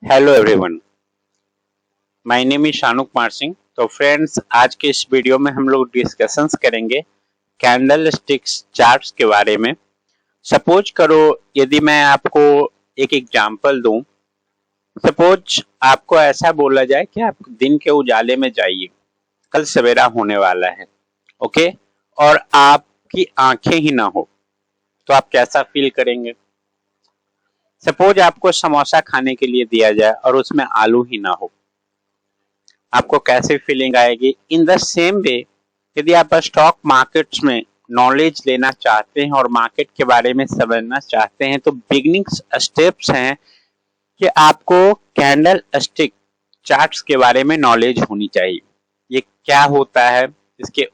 Hello everyone, my name is Shanu Kumar Singh. तो friends, आज के इस वीडियो में हम लोग डिस्कशंस करेंगे कैंडल स्टिक्स चार्ट्स के बारे में। सपोज करो, यदि मैं आपको एक एग्जांपल दूं, सपोज आपको ऐसा बोला जाए कि आप दिन के उजाले में जाइए, कल सवेरा होने वाला है, ओके, और आपकी आंखें ही ना हो, तो आप कैसा फील करेंगे? सपोज आपको समोसा खाने के लिए दिया जाए और उसमें आलू ही ना हो, आपको कैसे फीलिंग आएगी? इन द सेम वे, यदि आप स्टॉक मार्केट्स में नॉलेज लेना चाहते हैं और मार्केट के बारे में समझना चाहते हैं, तो बिगिनिंग स्टेप्स हैं कि आपको कैंडल स्टिक चार्ट्स के बारे में नॉलेज होनी चाहिए। ये क्या होता है, इसके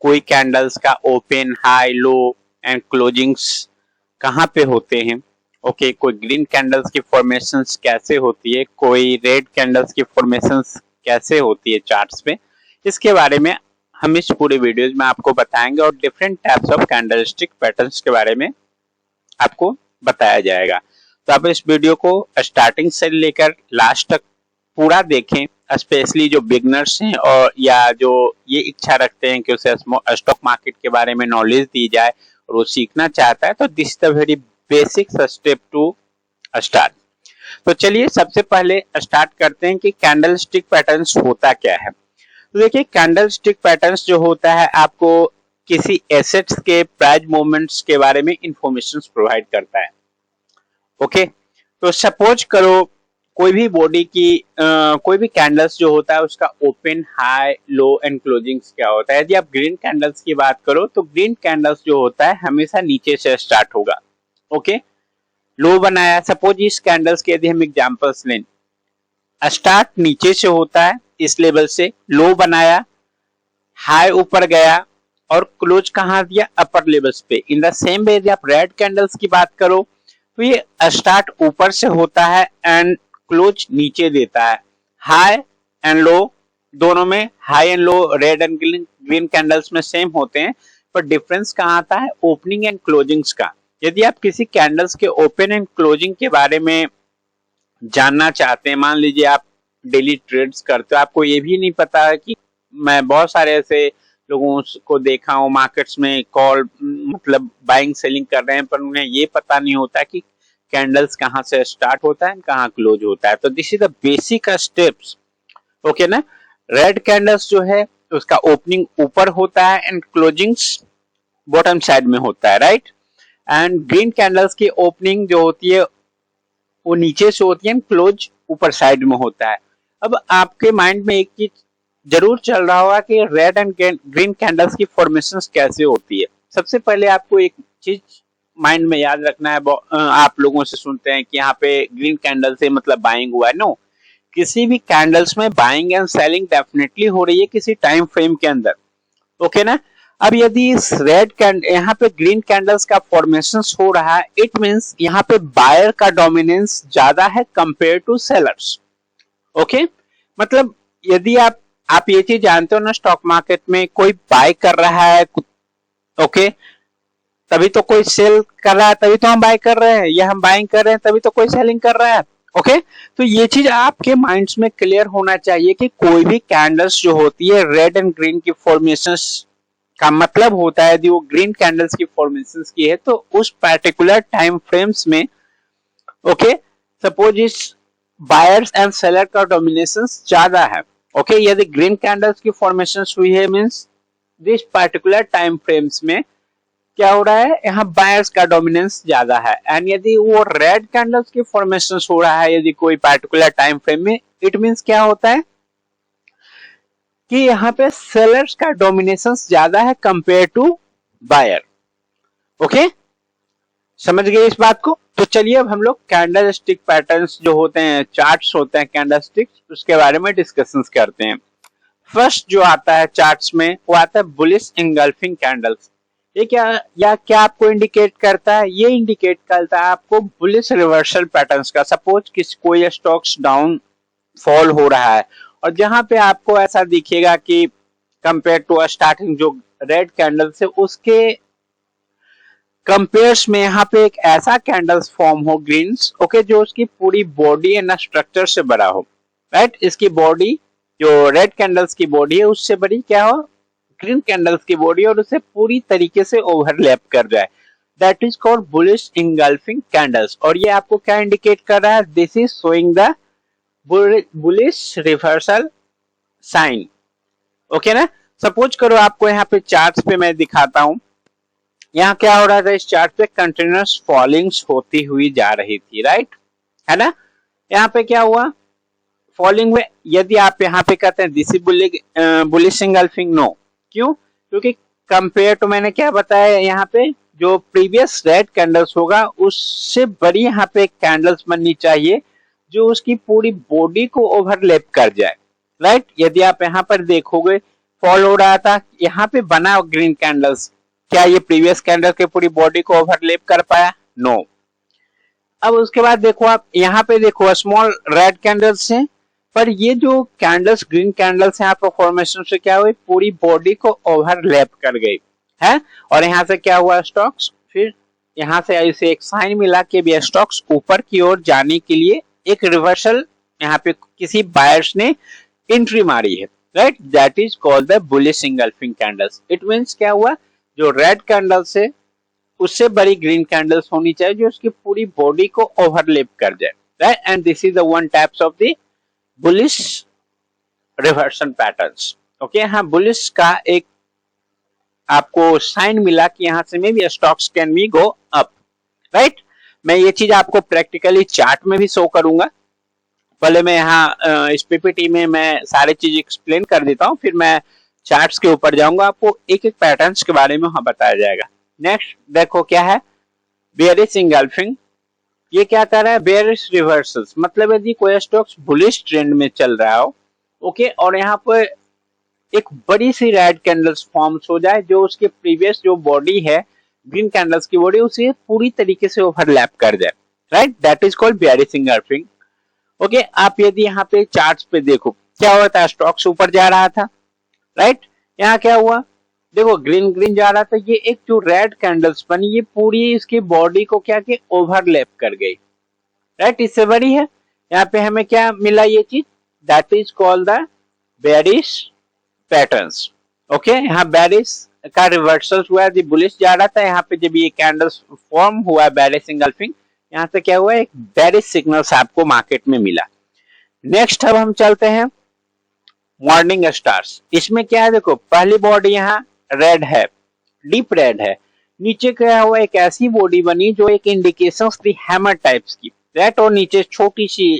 कोई कैंडल्स का open, high, low and closings कहाँ पे होते हैं, ओके, कोई ग्रीन कैंडल्स की फॉर्मेशंस कैसे होती है, कोई रेड कैंडल्स की फॉर्मेशंस कैसे होती है चार्ट्स पे, इसके बारे में हम इस पूरे वीडियोज में आपको बताएंगे और different types of candlestick patterns के बारे में आपको बताया जाएगा। तो आप इस वीडियो को स्टार्टिंग से लेकर लास्ट तक पूरा देखें, स्पेशली जो बिगनर्स हैं और या जो ये इच्छा रखते हैं कि उसे स्टॉक मार्केट के बारे में नॉलेज दी जाए और वो सीखना चाहता है, तो this is the very basic step to start. तो चलिए सबसे पहले स्टार्ट करते हैं कि कैंडल स्टिक पैटर्न्स होता क्या है। तो देखिए, कैंडल स्टिक पैटर्न्स जो होता है आपको किसी एसेट्स के प्राइस मूवमेंट्स के बारे में इंफॉर्मेशन प्रोवाइड करता है, ओके। तो सपोज करो कोई भी बॉडी की कोई भी कैंडल्स जो होता है उसका open, high, low and closings क्या होता है। यदि आप ग्रीन कैंडल्स की बात करो तो ग्रीन कैंडल्स जो होता है हमेशा नीचे से स्टार्ट होगा, ओके। लो बनाया, सपोज इस कैंडल्स के यदि हम एग्जांपल्स लें, स्टार्ट नीचे से होता है इस लेवल से, लो बनाया, हाई ऊपर गया और क्लोज कहां दिया? अपर लेवल्स पे। इन द सेम वे यदि आप रेड कैंडल्स की बात करो तो ये स्टार्ट ऊपर से होता है एंड क्लोज नीचे देता है। हाई एंड लो दोनों में, high and low red and green candles में सेम होते हैं, पर डिफरेंस कहां आता है? ओपनिंग एंड क्लोजिंग्स का। यदि आप किसी कैंडल्स के ओपन एंड क्लोजिंग के बारे में जानना चाहते हैं, मान लीजिए आप डेली ट्रेड्स करते हो, आपको ये भी नहीं पता है कि मैं बहुत सारे ऐसे लोगों को देखा हूँ मार्केट्स में कॉल मतलब बाइंग सेलिंग कर रहे हैं, पर उन्हें ये पता नहीं होता कि कैंडल्स कहाँ से स्टार्ट होता है कहाँ क्लोज होता है। तो this is the basic steps, okay ना। रेड कैंडल्स जो है उसका ओपनिंग ऊपर होता है एंड क्लोजिंग्स बॉटम साइड में होता है, राइट। एंड ग्रीन कैंडल्स की ओपनिंग जो होती है वो नीचे से होती है, क्लोज ऊपर साइड में होता है। अब आपके माइंड में एक चीज जरूर चल रहा होगा कि रेड एंड ग्रीन कैंडल्स की फॉर्मेशंस कैसे होती है। सबसे पहले आपको एक चीज माइंड में याद रखना है, आप लोगों से सुनते हैं कि यहाँ पे ग्रीन कैंडल से मतलब बाइंग हुआ है। नो, किसी भी कैंडल्स में बाइंग एंड सेलिंग डेफिनेटली हो रही है किसी टाइम फ्रेम के अंदर, ओके ना। अब यदि इस रेड कैंडल यहाँ पे ग्रीन कैंडल्स का फॉर्मेशन हो रहा है, इट मींस यहाँ पे बायर का डोमिनेंस ज्यादा है कंपेयर टू सेलर्स, ओके। मतलब यदि आप ये चीज जानते हो ना, स्टॉक मार्केट में कोई बाय कर रहा है, ओके, तभी तो कोई सेल कर रहा है, तभी तो हम बाय कर रहे हैं, या हम बाइंग कर रहे हैं तभी तो कोई सेलिंग कर रहा है, ओके। तो ये चीज आपके माइंड्स में क्लियर होना चाहिए कि कोई भी कैंडल्स जो होती है रेड एंड ग्रीन की फॉर्मेशंस का मतलब होता है यदि वो ग्रीन कैंडल्स की फॉर्मेशंस की है तो उस पर्टिकुलर टाइम फ्रेम्स में, ओके, सपोज इस बायर्स एंड सेलर का डोमिनेशन ज्यादा है, ओके। यदि ग्रीन कैंडल्स की फॉर्मेशंस हुई है means this particular time frames में क्या हो रहा है, यहाँ बायर्स का डोमिनेंस ज्यादा है। एंड यदि वो रेड कैंडल्स की फॉर्मेशन हो रहा है यदि कोई पर्टिकुलर टाइम फ्रेम में, इट मींस क्या होता है कि यहाँ पे सेलर्स का डोमिनेशन ज्यादा है कंपेयर टू बायर, ओके। समझ गए इस बात को? तो चलिए अब हम लोग कैंडल स्टिक पैटर्न्स जो होते हैं, चार्ट्स होते हैं कैंडल स्टिक, उसके बारे में डिस्कशन करते हैं। फर्स्ट जो आता है चार्ट्स में वो आता है बुलिश इंगल्फिंग कैंडल्स। ये क्या आपको इंडिकेट करता है? ये इंडिकेट करता है आपको बुलिश रिवर्सल पैटर्न्स का। सपोज कोई स्टॉक्स डाउन फॉल हो रहा है और जहां पे आपको ऐसा दिखेगा कि कंपेयर टू स्टार्टिंग जो रेड कैंडल से उसके कंपेयर्स में यहाँ पे एक ऐसा कैंडल्स फॉर्म हो ग्रीन्स, ओके, जो उसकी पूरी बॉडी एंड स्ट्रक्चर से बड़ा हो, राइट। इसकी बॉडी जो रेड कैंडल्स की बॉडी है उससे बड़ी क्या हो, ग्रीन कैंडल्स की बॉडी, और उसे पूरी तरीके से ओवरलैप कर जाए, that is called bullish engulfing candles. और ये आपको क्या इंडिकेट कर रहा है, this is showing the bullish reversal sign, okay ना। सपोज करो आपको यहाँ पे चार्ट पे मैं दिखाता हूं, यहाँ क्या हो रहा था, इस चार्ट पे कंटिन्यूअस फॉलिंग्स होती हुई जा रही थी, राइट, है ना। यहाँ पे क्या हुआ, फॉलिंग में, यदि आप यहाँ पे कहते हैं this is bullish engulfing, no, क्यों, क्योंकि कंपेयर टू मैंने क्या बताया, यहाँ पे जो प्रीवियस रेड कैंडल्स होगा उससे बड़ी यहाँ पे कैंडल्स बननी चाहिए जो उसकी पूरी बॉडी को ओवरलैप कर जाए, राइट। यदि आप यहाँ पर देखोगे फॉल हो रहा था, यहाँ पे बना ग्रीन कैंडल्स, क्या ये प्रीवियस कैंडल के पूरी बॉडी को ओवरलैप कर पाया, नो। अब उसके बाद देखो आप यहाँ पे देखो स्मॉल रेड कैंडल्स हैं, पर ये जो कैंडल्स ग्रीन कैंडल्स हैं आपको फॉर्मेशन से क्या हुई, पूरी बॉडी को ओवरलैप कर गई है। और यहाँ से क्या हुआ, स्टॉक्स, फिर यहाँ से ऐसे एक साइन मिला कि भी स्टॉक्स ऊपर की ओर जाने के लिए एक रिवर्सल यहाँ पे किसी बायर्स ने एंट्री मारी है, right, that is called the bullish engulfing candles. It means क्या हुआ, जो रेड कैंडल्स है उससे बड़ी ग्रीन कैंडल्स होनी चाहिए जो उसकी पूरी बॉडी को ओवरलैप कर जाए, right, and this is the one types of the bullish reversion patterns, okay. हाँ, बुलिश का एक आपको साइन मिला कि यहां से may be stocks can be go up, right. मैं ये चीज आपको प्रैक्टिकली चार्ट में भी शो करूंगा, पहले मैं यहाँ इस पीपीटी में मैं सारी चीज एक्सप्लेन कर देता हूँ, फिर मैं चार्ट्स के ऊपर जाऊंगा, आपको एक एक पैटर्न्स के बारे में वहां बताया जाएगा। नेक्स्ट देखो क्या है, बेयरिश इंगल्फिंग, ये क्या कर रहा है, बेयरिश रिवर्सल्स, मतलब यदि कोई स्टॉक्स बुलिश ट्रेंड में चल रहा हो, ओके, और यहाँ पर एक बड़ी सी रेड कैंडल्स फॉर्म्स हो जाए जो उसके प्रीवियस जो बॉडी है ग्रीन कैंडल्स की बॉडी उसे पूरी तरीके से ओवरलैप कर जाए, right, that is called bearish engulfing, okay. आप यदि यहाँ पे चार्ट्स पे देखो क्या हुआ था, स्टॉक्स ऊपर जा रहा था, राइट, यहाँ क्या हुआ, देखो ग्रीन ग्रीन जा रहा था, ये एक जो रेड कैंडल्स बनी ये पूरी इसकी बॉडी को क्या कि ओवरलैप कर गई, राइट, इससे बड़ी है। यहाँ पे हमें क्या मिला, ये चीज, that is called the bearish patterns, okay. यहाँ बेयरिश का रिवर्सल हुआ है, बुलिश जा रहा था, यहाँ पे जब ये कैंडल्स फॉर्म हुआ है बेयरिश इंगल्फिंग, यहाँ से क्या हुआ, एक बेयरिश सिग्नल्स आपको मार्केट में मिला। नेक्स्ट अब हम चलते हैं मॉर्निंग स्टार्स, इसमें क्या है, देखो पहली बॉडी यहाँ रेड है, डीप रेड है, नीचे क्या हुआ, एक ऐसी बॉडी बनी जो एक इंडिकेशंस थी हैमर टाइप्स की, राइट, और नीचे छोटी सी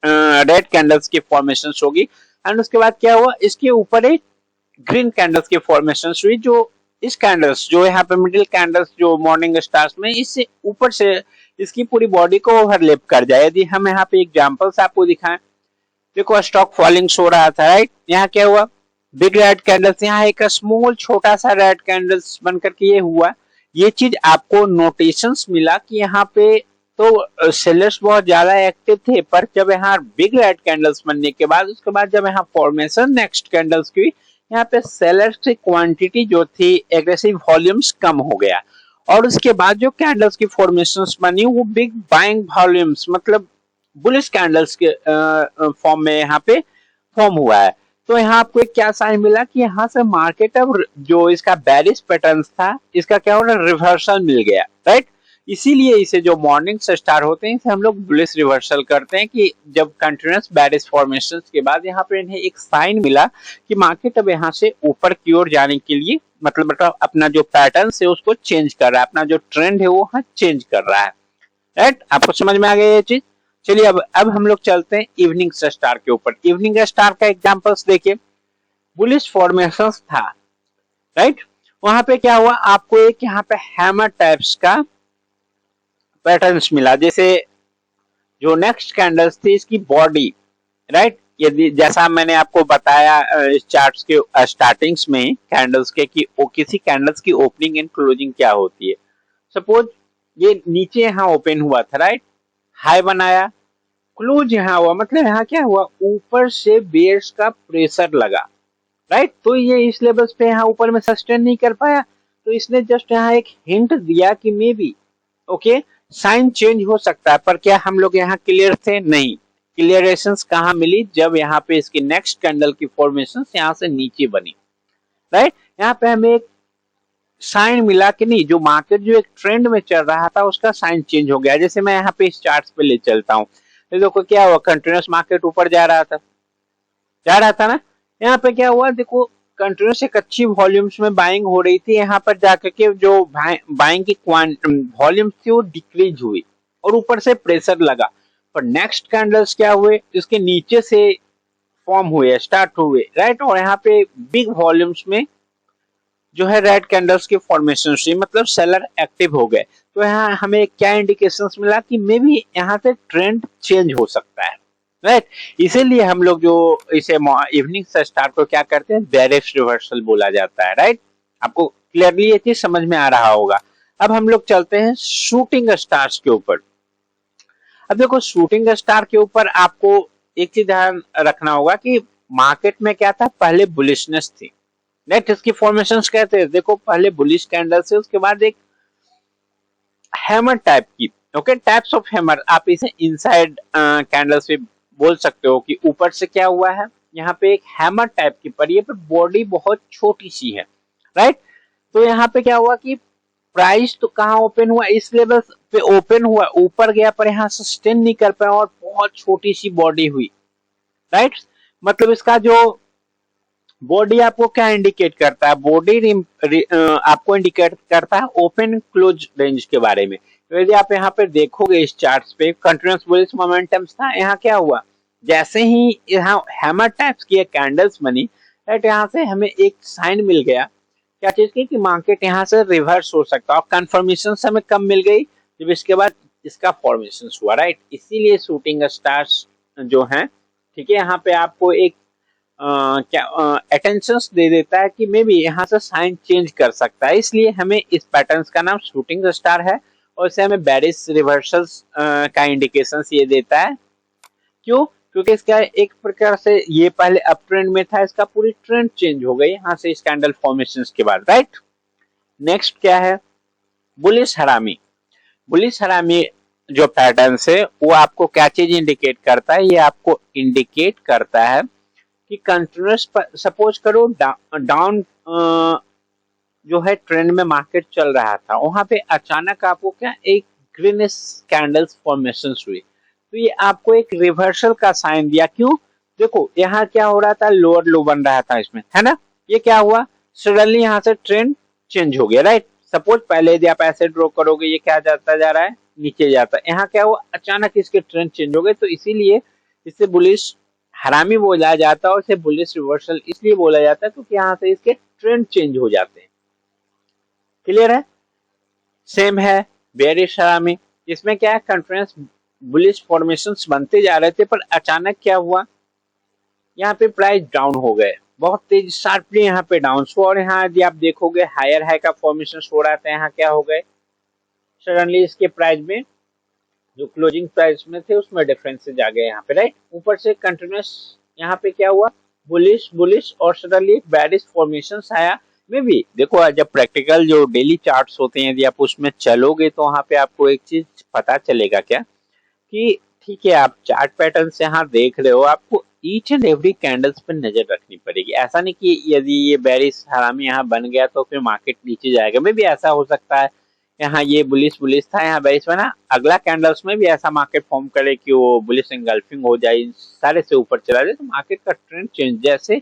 रेड कैंडल्स की फॉर्मेशन होगी, एंड उसके बाद क्या हुआ, इसके ऊपर एक ग्रीन कैंडल्स की फॉर्मेशन हुई, जो इस कैंडल्स जो यहाँ पे मिडिल कैंडल्स जो मॉर्निंग स्टार्स में इससे ऊपर से इसकी पूरी बॉडी को ओवरलैप कर जाए। यदि हम यहाँ पे एग्जांपल्स आपको दिखाएं, देखो स्टॉक फॉलिंग हो रहा था, राइट, यहाँ क्या हुआ, बिग रेड कैंडल्स, यहाँ एक स्मॉल छोटा सा रेड कैंडल्स बनकर के ये हुआ, ये चीज आपको नोटेशंस मिला कि यहाँ पे तो सेलर्स बहुत ज्यादा एक्टिव थे, पर जब यहाँ बिग रेड कैंडल्स बनने के बाद उसके बाद जब यहाँ फॉर्मेशन नेक्स्ट कैंडल्स की, यहाँ पे सेलर्स की क्वांटिटी जो थी, एग्रेसिव वॉल्यूम्स कम हो गया, और उसके बाद जो कैंडल्स की फॉर्मेशंस बनी वो बिग बाइंग वॉल्यूम्स, मतलब बुलिश कैंडल्स के फॉर्म में यहाँ पे फॉर्म हुआ है। तो यहाँ आपको एक क्या साइन मिला कि यहाँ से मार्केट अब जो इसका बेरिश पैटर्न था इसका क्या हो रहा, रिवर्सल मिल गया, राइट। इसीलिए इसे जो मॉर्निंग से स्टार्ट होते हैं इसे हम लोग बुलिश रिवर्सल करते हैं, कि जब कंटिन्यूअस बेरिश फॉर्मेशंस के बाद यहाँ पे इन्हें एक साइन मिला कि मार्केट अब यहाँ से ऊपर की ओर जाने के लिए मतलब अपना जो पैटर्न है उसको चेंज कर रहा है, अपना जो ट्रेंड है वो चेंज कर रहा है, राइट। आपको समझ में आ गया ये चीज। चलिए अब हम लोग चलते हैं इवनिंग स्टार के ऊपर। इवनिंग स्टार का एग्जांपल्स देखिए, बुलिश फॉर्मेशंस था, राइट, वहां पे क्या हुआ, आपको एक यहाँ पे हैमर टाइप्स का पैटर्न्स मिला, जैसे जो नेक्स्ट कैंडल्स थी इसकी बॉडी, राइट, यदि जैसा मैंने आपको बताया इस चार्ट्स के स्टार्टिंग्स में कैंडल्स के कि किसी कैंडल्स की ओपनिंग एंड क्लोजिंग क्या होती है। सपोज ये नीचे यहाँ ओपन हुआ था, राइट, हाई बनाया, क्लोज यहाँ हुआ, मतलब यहाँ क्या हुआ, ऊपर से बेयर्स का प्रेशर लगा, राइट, तो ये इस लेवल्स पे यहाँ ऊपर में सस्टेन नहीं कर पाया, तो इसने जस्ट यहाँ एक हिंट दिया कि maybe okay sign change हो सकता है, पर क्या हम लोग यहाँ क्लियर थे? नहीं। क्लियरेशंस कहाँ मिली? जब यहाँ पे इसकी नेक्स्ट कैंडल की फॉर्मेशन यहाँ से नीचे बनी, राइट। यहाँ पे हमें एक साइन मिला कि नहीं, जो मार्केट जो एक ट्रेंड में चल रहा था उसका साइन चेंज हो गया। जैसे मैं यहाँ पे इस चार्ट पे ले चलता हूँ, तो देखो क्या हुआ, कंटिन्यूस मार्केट ऊपर जा रहा था ना। यहाँ पे क्या हुआ, देखो कंटिन्यूस एक अच्छी वॉल्यूम्स में बाइंग हो रही थी, यहाँ पर जाकर के जो बाइंग की वॉल्यूम्स थी वो डिक्रीज हुई और ऊपर से प्रेशर लगा। पर नेक्स्ट कैंडल्स क्या हुए, इसके नीचे से फॉर्म हुए, स्टार्ट हुए, राइट। और यहाँ पे बिग वॉल्यूम्स में जो है रेड कैंडल्स की फॉर्मेशन हुई, मतलब सेलर एक्टिव हो गए। तो यहाँ हमें क्या इंडिकेशंस मिला कि मे बी यहाँ से ट्रेंड चेंज हो सकता है, राइट। इसीलिए हम लोग जो इसे इवनिंग से स्टार्ट को क्या करते हैं, बेरिश रिवर्सल बोला जाता है, राइट। आपको क्लियरली ये चीज समझ में आ रहा होगा। अब हम लोग चलते हैं शूटिंग स्टार्स के ऊपर। अब देखो शूटिंग स्टार के ऊपर आपको एक चीज ध्यान रखना होगा कि मार्केट में क्या था, पहले बुलिशनेस थी, राइट। इसकी फॉर्मेशंस कहते हैं, देखो पहले बुलिश कैंडल से उसके बाद एक हैमर टाइप की, ओके, टाइप्स ऑफ हैमर, आप इसे इनसाइड कैंडल्स भी बोल सकते हो कि ऊपर से क्या हुआ है, यहाँ पे एक हैमर टाइप की, पर ये पे बॉडी बहुत छोटी सी है, राइट। तो यहाँ पे क्या हुआ कि प्राइस तो कहाँ ओपन हुआ, इस लेवल पे ओपन हुआ, ऊपर गया पर यहाँ सस्टेन नहीं कर पाया और बहुत छोटी सी बॉडी हुई, राइट। मतलब इसका जो बॉडी आपको क्या इंडिकेट करता है, बॉडी आपको इंडिकेट करता है ओपन क्लोज रेंज के बारे में। तो यदि आप यहाँ पे देखोगे इस चार्ट पे कंटिन्यूअस बुलिश मोमेंटम्स था, यहाँ क्या हुआ, जैसे ही यहाँ हैमर टाइप्स की कैंडल्स बनी, राइट, यहाँ से हमें एक साइन मिल गया क्या चीज की, कि मार्केट यहाँ से रिवर्स हो सकता है। और कंफर्मेशन हमें कब मिल गई, जब इसके बाद इसका फॉर्मेशन हुआ, राइट। इसीलिए शूटिंग स्टार्स जो हैं, ठीक है, यहाँ पे आपको एक क्या अटेंशन दे देता है कि मे बी यहाँ से साइन चेंज कर सकता है। इसलिए हमें इस पैटर्न का नाम शूटिंग स्टार है और इसे हमें बेरिश रिवर्सल्स का इंडिकेशन ये देता है। क्यों? क्योंकि इसका एक प्रकार से ये पहले अप ट्रेंड में था, इसका पूरी ट्रेंड चेंज हो गई यहाँ से इस कैंडल फॉर्मेशन के बाद, राइट। नेक्स्ट क्या है, बुलिश हरामी। बुलिश हरामी जो पैटर्न है वो आपको क्या चीज इंडिकेट करता है, ये आपको इंडिकेट करता है कि कंटिन्यूअस, सपोज करो डाउन जो है ट्रेंड में मार्केट चल रहा था, वहां पे अचानक आपको क्या एक ग्रीनिश कैंडल्स फॉर्मेशन हुई, तो ये आपको एक रिवर्सल का साइन दिया। क्यों? देखो यहाँ क्या हो रहा था, लोअर लो बन रहा था इसमें, है ना। ये क्या हुआ, सडनली यहाँ से ट्रेंड चेंज हो गया, राइट। सपोज पहले यदि आप ऐसे ड्रॉ करोगे, ये क्या जाता जा रहा है, नीचे जाता है, यहाँ क्या हुआ, अचानक इसके ट्रेंड चेंज हो गए। तो इसीलिए इससे बुलिश हरामी बोला जाता है और इसे बुलिश रिवर्सल इसलिए बोला जाता है क्योंकि यहाँ से इसके ट्रेंड चेंज हो जाते हैं। क्लियर है? सेम है बेरिश हरामी, इसमें क्या है, कंटिन्यूअस बुलिश फॉर्मेशंस बनते जा रहे थे, पर अचानक क्या हुआ, यहाँ पे प्राइस डाउन हो गए, बहुत तेज शार्पली यहाँ पे डाउन हुआ। और यहाँ यदि आप देखोगे हायर हाई का फॉर्मेशन हो रहा था, यहाँ क्या हो गए, सडनली इसके प्राइस में जो क्लोजिंग प्राइस में थे उसमें डिफरेंसेज आ गए यहाँ पे, राइट। ऊपर से कंटिन्यूअस यहाँ पे क्या हुआ, बुलिश बुलिश और सडनली बेरिश फॉर्मेशन आया। में भी देखो जब प्रैक्टिकल जो डेली चार्ट्स होते हैं, यदि आप उसमें चलोगे तो वहां पे आपको एक चीज पता चलेगा क्या, कि ठीक है आप चार्ट पैटर्न से यहाँ देख रहे हो, आपको ईच एंड एवरी कैंडल्स पे नजर रखनी पड़ेगी। ऐसा नहीं कि यदि ये बेरिश हरामी यहाँ बन गया तो फिर मार्केट नीचे जाएगा। में भी ऐसा हो सकता है, यहाँ ये बुलिश बुलिश था, यहाँ बेरिश बना, अगला कैंडल्स में भी ऐसा मार्केट फॉर्म करे कि वो बुलिश एंगल्फिंग हो जाए, सारे से ऊपर चला जाए, तो मार्केट का ट्रेंड चेंज। जैसे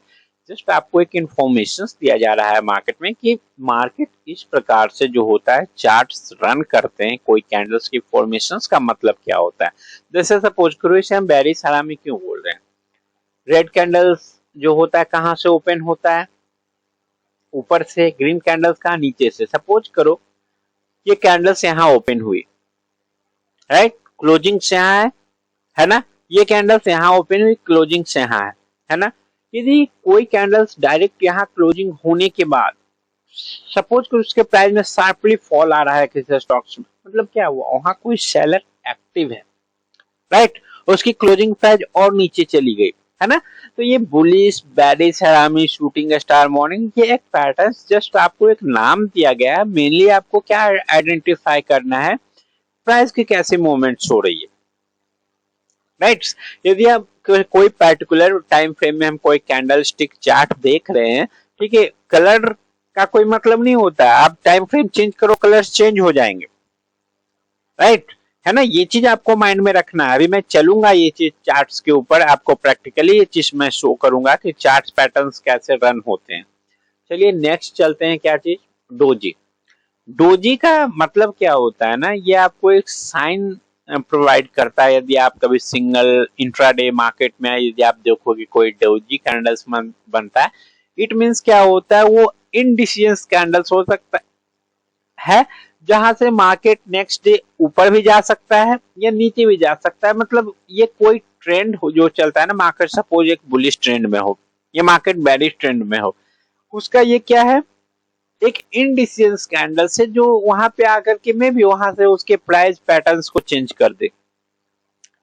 जस्ट आपको एक इंफॉर्मेशन दिया जा रहा है मार्केट में कि मार्केट इस प्रकार से जो होता है चार्ट्स रन करते हैं, कोई कैंडल्स की फॉर्मेशंस का मतलब क्या होता है। जैसे सपोज करो इसे हम बेरिश हरामी क्यों बोल रहे हैं, रेड कैंडल्स जो होता है कहाँ से ओपन होता है, ऊपर से, ग्रीन कैंडल्स का नीचे से। सपोज करो ये कैंडल्स यहाँ ओपन हुई, राइट, क्लोजिंग से यहाँ है ना, ये कैंडल्स यहाँ ओपन हुई, क्लोजिंग से यहाँ है ना। यदि कोई कैंडल्स डायरेक्ट यहाँ क्लोजिंग होने के बाद सपोज कि उसके प्राइस में शार्पली फॉल आ रहा है किसी स्टॉक्स में, मतलब क्या हुआ, वहां कोई सेलर एक्टिव है, राइट, उसकी क्लोजिंग प्राइस और नीचे चली गई, है ना। तो ये बुलिश, बेरिश, हरामी, शूटिंग स्टार, मॉर्निंग, ये एक पैटर्न, जस्ट आपको एक नाम दिया गया है। मेनली आपको क्या आइडेंटिफाई करना है, प्राइस की कैसे मूवमेंट्स हो रही है, राइट। यदि आप कोई पर्टिकुलर टाइम फ्रेम में हम कोई कैंडल स्टिक चार्ट देख रहे हैं, ठीक है, कलर का कोई मतलब नहीं होता, आप टाइम फ्रेम चेंज करो, कलर्स चेंज हो जाएंगे, राइट, है ना। ये चीज आपको माइंड में रखना है। अभी मैं चलूंगा ये चीज चार्ट्स के ऊपर, आपको प्रैक्टिकली ये चीज मैं शो करूंगा कि चार्ट्स पैटर्न्स कैसे रन होते हैं। चलिए नेक्स्ट चलते हैं, क्या चीज, डोजी। डोजी का मतलब क्या होता है ना, ये आपको एक साइन प्रोवाइड करता है। यदि आप कभी सिंगल इंट्राडे मार्केट में यदि आप देखोगे कोई डोजी कैंडल्स बनता है, इट मींस क्या होता है, वो इनडिसीजन कैंडल्स हो सकता है, जहां से मार्केट नेक्स्ट डे ऊपर भी जा सकता है या नीचे भी जा सकता है। मतलब ये कोई ट्रेंड हो जो चलता है ना, मार्केट सपोज एक बुलिश ट्रेंड में हो, ये मार्केट बेरिश ट्रेंड में हो, उसका ये क्या है, एक इनडिसीजन कैंडल से जो वहां पे आकर के में भी वहां से उसके प्राइस पैटर्न्स को चेंज कर दे,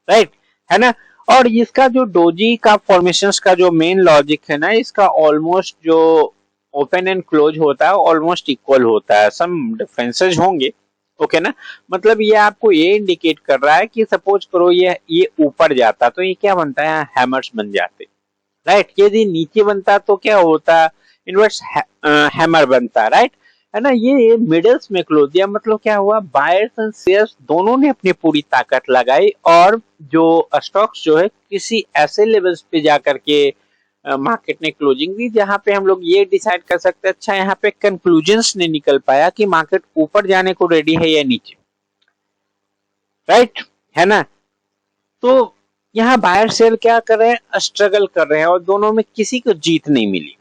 राइट, है ना। और इसका जो डोजी का फॉर्मेशंस का जो मेन लॉजिक है ना, इसका ऑलमोस्ट जो ओपन एंड क्लोज होता है ऑलमोस्ट इक्वल होता है, सम डिफरेंसेस होंगे, ओके ना। मतलब ये आपको ये इंडिकेट कर रहा है कि सपोज करो ये ऊपर जाता तो ये क्या बनता है, हैमर्स बन जाते, राइट। यदि नीचे बनता तो क्या होता, इनवर्स हैमर बनता, राइट, है ना। ये मिडल्स में क्लोज दिया, मतलब क्या हुआ, बायर्स एंड सेलर्स दोनों ने अपनी पूरी ताकत लगाई और जो स्टॉक्स जो है किसी ऐसे लेवल्स पे जाकर के मार्केट ने क्लोजिंग दी जहां पे हम लोग ये डिसाइड कर सकते हैं, अच्छा यहाँ पे कंक्लूजन्स नहीं निकल पाया कि मार्केट ऊपर जाने को रेडी है या नीचे, राइट, है ना। तो यहाँ बायर सेल क्या कर रहे हैं, स्ट्रगल कर रहे हैं और दोनों में किसी को जीत नहीं मिली।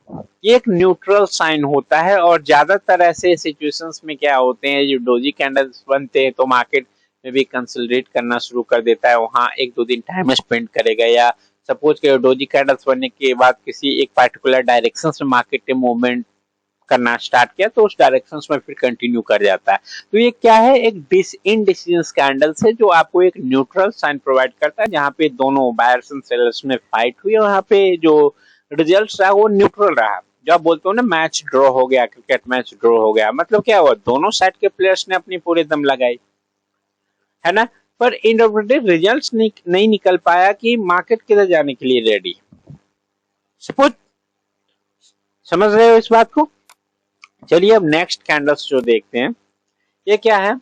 ये एक न्यूट्रल साइन होता है और ज्यादातर ऐसे सिचुएशंस में क्या होते हैं, जो डोजी कैंडल्स बनते हैं तो मार्केट में भी कंसोलिडेट करना शुरू कर देता है, वहां एक दो दिन टाइम स्पेंड करेगा, या सपोज करो डोजी कैंडल्स बनने के बाद किसी एक पर्टिकुलर डायरेक्शन में मार्केट के मूवमेंट करना स्टार्ट किया तो उस डायरेक्शन में फिर कंटिन्यू कर जाता है। तो ये क्या है, एक इनडिसीजन कैंडल्स है जो आपको एक न्यूट्रल साइन प्रोवाइड करता है, जहां पे दोनों बायर्स एंड सेलर्स में फाइट हुई और यहाँ पे जो रिजल्ट रहा वो न्यूट्रल रहा। जो आप बोलते हो ना मैच ड्रॉ हो गया, क्रिकेट मैच ड्रॉ हो गया, मतलब क्या हुआ, दोनों साइड के प्लेयर्स ने अपनी पूरे दम लगाई, है ना। पर इंटरप्रेटिव रिजल्ट्स नहीं निकल पाया कि मार्केट किधर जाने के लिए रेडी। सपोज समझ रहे हो इस बात को। चलिए अब नेक्स्ट कैंडल्स जो देखते हैं, ये क्या है,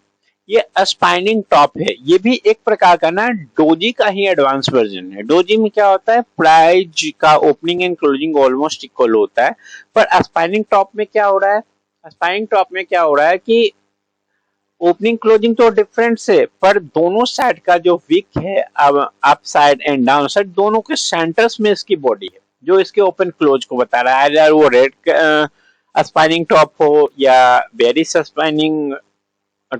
ये स्पाइनिंग टॉप है। ये भी एक प्रकार का ना डोजी का ही एडवांस वर्जन है। डोजी में क्या होता है, प्राइस का opening and closing almost equal होता है, पर स्पाइनिंग टॉप में क्या हो रहा है, स्पाइनिंग टॉप में क्या हो रहा है कि ओपनिंग क्लोजिंग तो डिफरेंट से, पर दोनों साइड का जो विक है, अब up side and down side दोनों के सेंटर्स में इसकी बॉडी है जो इसके ओपन क्लोज को बता रहा है, अगर वो रेड स्पाइनिंग टॉप हो या बेरिश स्पाइनिंग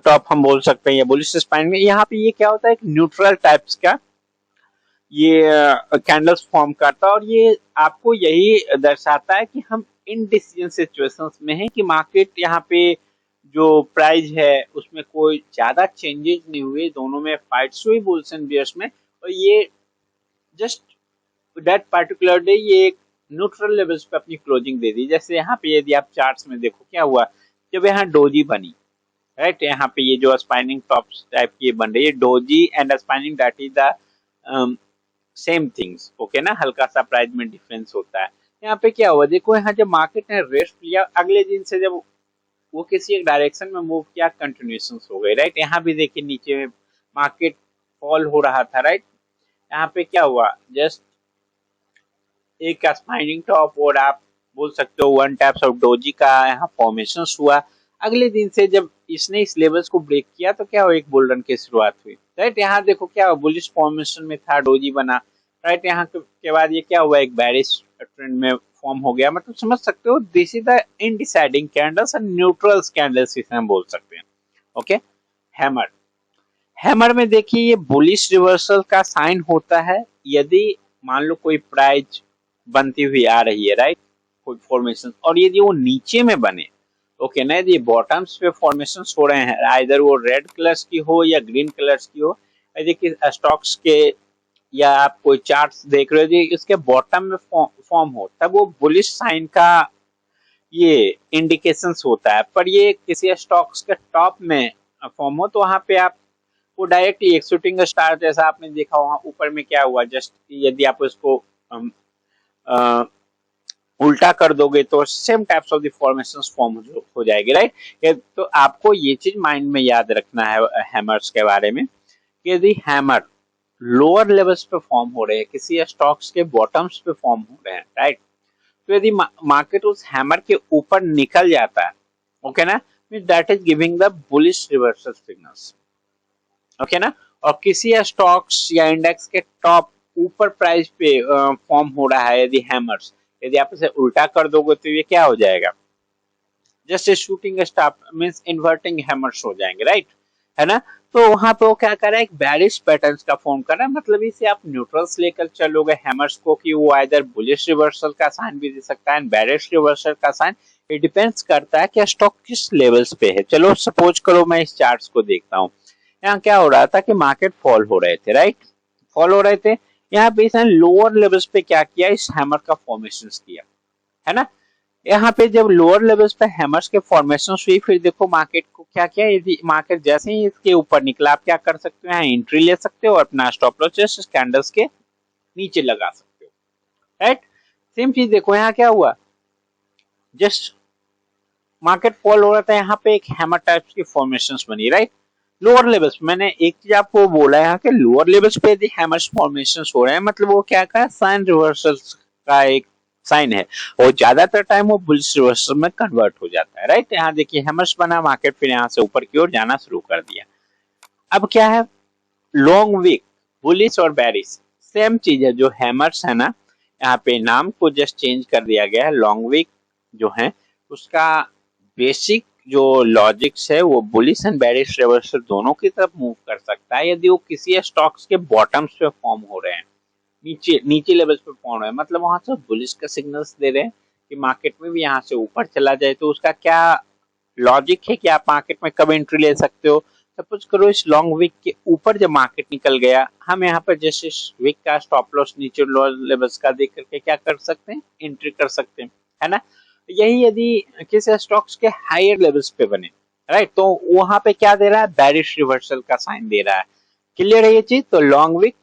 टॉप हम बोल सकते हैं, या बुलिश स्पाइनिंग। यहाँ पे ये क्या होता है, एक न्यूट्रल टाइप्स का ये कैंडल्स फॉर्म करता है और ये आपको यही दर्शाता है कि हम इनडिसीजन सिचुएशंस में हैं, कि मार्केट यहाँ पे जो प्राइस है उसमें कोई ज्यादा चेंजेस नहीं हुए, दोनों में फाइट्स हुई बुल्स एंड बियर्स में, और ये जस्ट दैट पर्टिकुलर डे ये एक न्यूट्रल लेवल्स पे अपनी क्लोजिंग दे दी। जैसे यहाँ पे यदि आप चार्ट्स में देखो क्या हुआ, जब यहाँ डोजी बनी, राइट, यहाँ पे ये जो स्पाइनिंग टॉप्स टाइप की बन रही है, doji and spinning that is the same things, okay ना, हल्का सा प्राइस में डिफरेंस होता है। यहाँ पे क्या हुआ, देखो यहाँ जब मार्केट ने रेस्ट लिया, अगले दिन से जब वो किसी एक डायरेक्शन में मूव किया, कंटिन्यूएशन हो गई, राइट। यहाँ भी देखिए नीचे में मार्केट फॉल हो रहा था, राइट, यहाँ पे क्या हुआ, जस्ट एक स्पाइनिंग टॉप और आप बोल सकते हो वन टाइप्स ऑफ डोजी का यहाँ फॉर्मेशन हुआ। अगले दिन से जब इसने इस लेवल्स को ब्रेक किया तो क्या हुआ, एक बुल रन की शुरुआत हुई, राइट। यहाँ देखो क्या हुआ, बुलिश फॉर्मेशन में था, डोजी बना, राइट। यहाँ के बाद ये क्या हुआ, एक बेरिश ट्रेंड में फॉर्म हो गया। मतलब समझ सकते हो, this is the indeciding candles and neutral candles इसे हम बोल सकते हैं, ओके। हैमर, हैमर में देखिए ये बुलिश रिवर्सल का साइन होता है, यदि मान लो कोई प्राइस बनती हुई आ रही है, राइट, कोई फॉर्मेशन, और यदि वो नीचे में बने, ओके ना, यदि बॉटम्स पे फॉर्मेशन हो रहे हैं, आइदर वो रेड कलर्स की हो या ग्रीन कलर्स की हो, यदि कि स्टॉक्स के या आप कोई चार्ट्स देख रहे हो जी, इसके बॉटम में फॉर्म हो, तब वो बुलिश साइन का ये इंडिकेशंस होता है। पर ये किसी स्टॉक्स के टॉप में फॉर्म हो तो वहां पे आप वो डायरेक्टली एक शूटिंग स्टार जैसा आपने देखा वहां ऊपर में क्या हुआ, जस्ट यदि आप उसको उल्टा कर दोगे तो same types of the formations form हो जाएगी, राइट। तो आपको ये चीज माइंड में याद रखना है हैमर्स के बारे में कि यदि हैमर लोअर लेवल्स पे फॉर्म हो रहे हैं, किसी स्टॉक्स के बॉटम्स पे फॉर्म हो रहे हैं, राइट, तो यदि मार्केट उस हैमर के ऊपर निकल जाता है, ओके ना, means that is giving the bullish reversal signals, okay ना। और किसी स्टॉक्स या इंडेक्स के टॉप ऊपर प्राइस पे फॉर्म हो रहा है यदि हैमर्स, यदि आप इसे उल्टा कर दोगे तो ये क्या हो जाएगा, just shooting star means inverting hammers हो जाएंगे, राइट, है ना। तो वहां पे वो क्या कर रहा है, एक बेरिश पैटर्न्स का फॉर्म कर रहा है, मतलब इसे आप न्यूट्रल्स लेकर चलोगे हैमर्स को कि वो आइदर बुलिश रिवर्सल का साइन भी दे सकता है, बेरिश रिवर्सल का साइन, इट डिपेंड्स करता है कि स्टॉक किस लेवल्स पे है। चलो सपोज करो मैं इस चार्ट्स को देखता हूँ, यहाँ क्या हो रहा था कि मार्केट फॉल हो रहे थे, राइट, फॉल हो रहे थे, यहाँ पे इसने लोअर लेवल्स पे क्या किया, इस हैमर का फॉर्मेशन किया, है ना। यहाँ पे जब लोअर लेवल्स पे हैमर्स के फॉर्मेशन हुई, फिर देखो मार्केट को क्या किया, यदि मार्केट जैसे ही इसके ऊपर निकला, आप क्या कर सकते हो, यहाँ एंट्री ले सकते हो और अपना स्टॉप लॉस जस्ट कैंडल्स के नीचे लगा सकते हो, राइट। सेम चीज देखो यहाँ क्या हुआ, जस्ट मार्केट फॉल हो रहा था, यहाँ पे एक हैमर टाइप्स की फॉर्मेशंस बनी, राइट, लोअर लेवल्स। मैंने एक चीज आपको बोला है कि लोअर लेवल्स पे यदि हैमर्स फॉर्मेशंस हो रहे हैं, मतलब वो क्या का साइन रिवर्सल्स का एक साइन है, और ज्यादातर टाइम वो बुलिश रिवर्सल में कन्वर्ट हो जाता है, राइट। यहाँ देखिए हैमर्स बना, मार्केट फिर यहाँ से ऊपर की ओर जाना शुरू कर दिया। अब क्या है, लॉन्ग वीक बुलिश और बेरिश सेम चीज है, जो हैमर्स है ना, यहाँ पे नाम को जस्ट चेंज कर दिया गया है। लॉन्ग वीक जो है उसका बेसिक जो लॉजिक्स है वो बुलिश एंड बेरिश रिवर्सल दोनों की तरफ मूव कर सकता है, यदि वो किसी स्टॉक्स के बॉटम्स पे फॉर्म हो रहे हैं, नीचे नीचे लेवल्स पे फॉर्म हो रहे हैं, मतलब वहां से बुलिश का सिग्नल्स दे रहे हैं कि मार्केट में भी यहाँ से ऊपर चला जाए, तो उसका क्या लॉजिक है कि आप मार्केट में कब एंट्री ले सकते हो। सपोज करो इस लॉन्ग वीक के ऊपर जब मार्केट निकल गया, हम यहाँ पर जैसे इस वीक का स्टॉप लॉस नीचे लोअर लेवल्स का देख करके क्या कर सकते हैं, एंट्री कर सकते हैं, है ना। यही यदि किसी स्टॉक्स के हायर लेवल्स पे बने, राइट, तो वहां पे क्या दे रहा है, बेरिश रिवर्सल का साइन दे रहा है। क्लियर है ये चीज। तो लॉन्ग वीक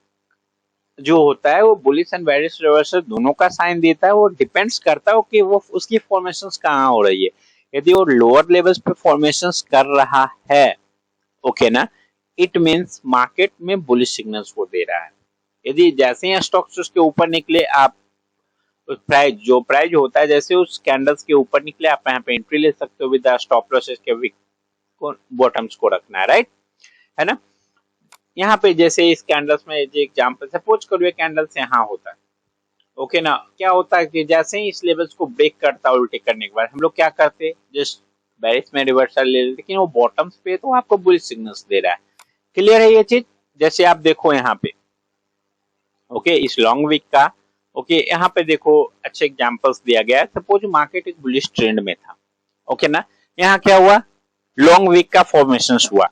जो होता है वो बुलिश एंड बेरिश रिवर्सल दोनों का साइन देता है, वो डिपेंड्स करता है कि वो उसकी फॉर्मेशंस कहाँ हो रही है। यदि वो लोअर लेवल्स पे फॉर्मेशंस कर रहा है, ओके ना, इट मींस मार्केट में बुलिश सिग्नल्स को दे रहा है। यदि जैसे ही स्टॉक्स उसके ऊपर निकले, आप प्राइस होता है जैसे उस कैंडल्स के ऊपर निकले, आप यहाँ पे एंट्री ले सकते हो विद स्टॉप लॉसेस के वीक को बॉटम्स को रखना है, राइट, है ना। यहाँ पे जैसे इस कैंडल्स में एग्जांपल सपोज करो ये कैंडल्स यहाँ होता है, ओके ना, क्या होता है कि जैसे ही इस लेवल्स को ब्रेक करता है उल्टे करने के बाद हम लोग क्या करते हैं, जस्ट बेरिश में रिवर्सल ले लेते, लेकिन वो बॉटम्स पे तो आपको बुलिश सिग्नल्स दे रहा है। क्लियर है ये चीज। जैसे आप देखो यहाँ पे, ओके, इस लॉन्ग वीक का, ओके, यहाँ पे देखो अच्छे एग्जांपल्स दिया गया है। सपोज मार्केट एक बुलिश ट्रेंड में था, ओके ना, यहाँ क्या हुआ, लॉन्ग वीक का फॉर्मेशन हुआ,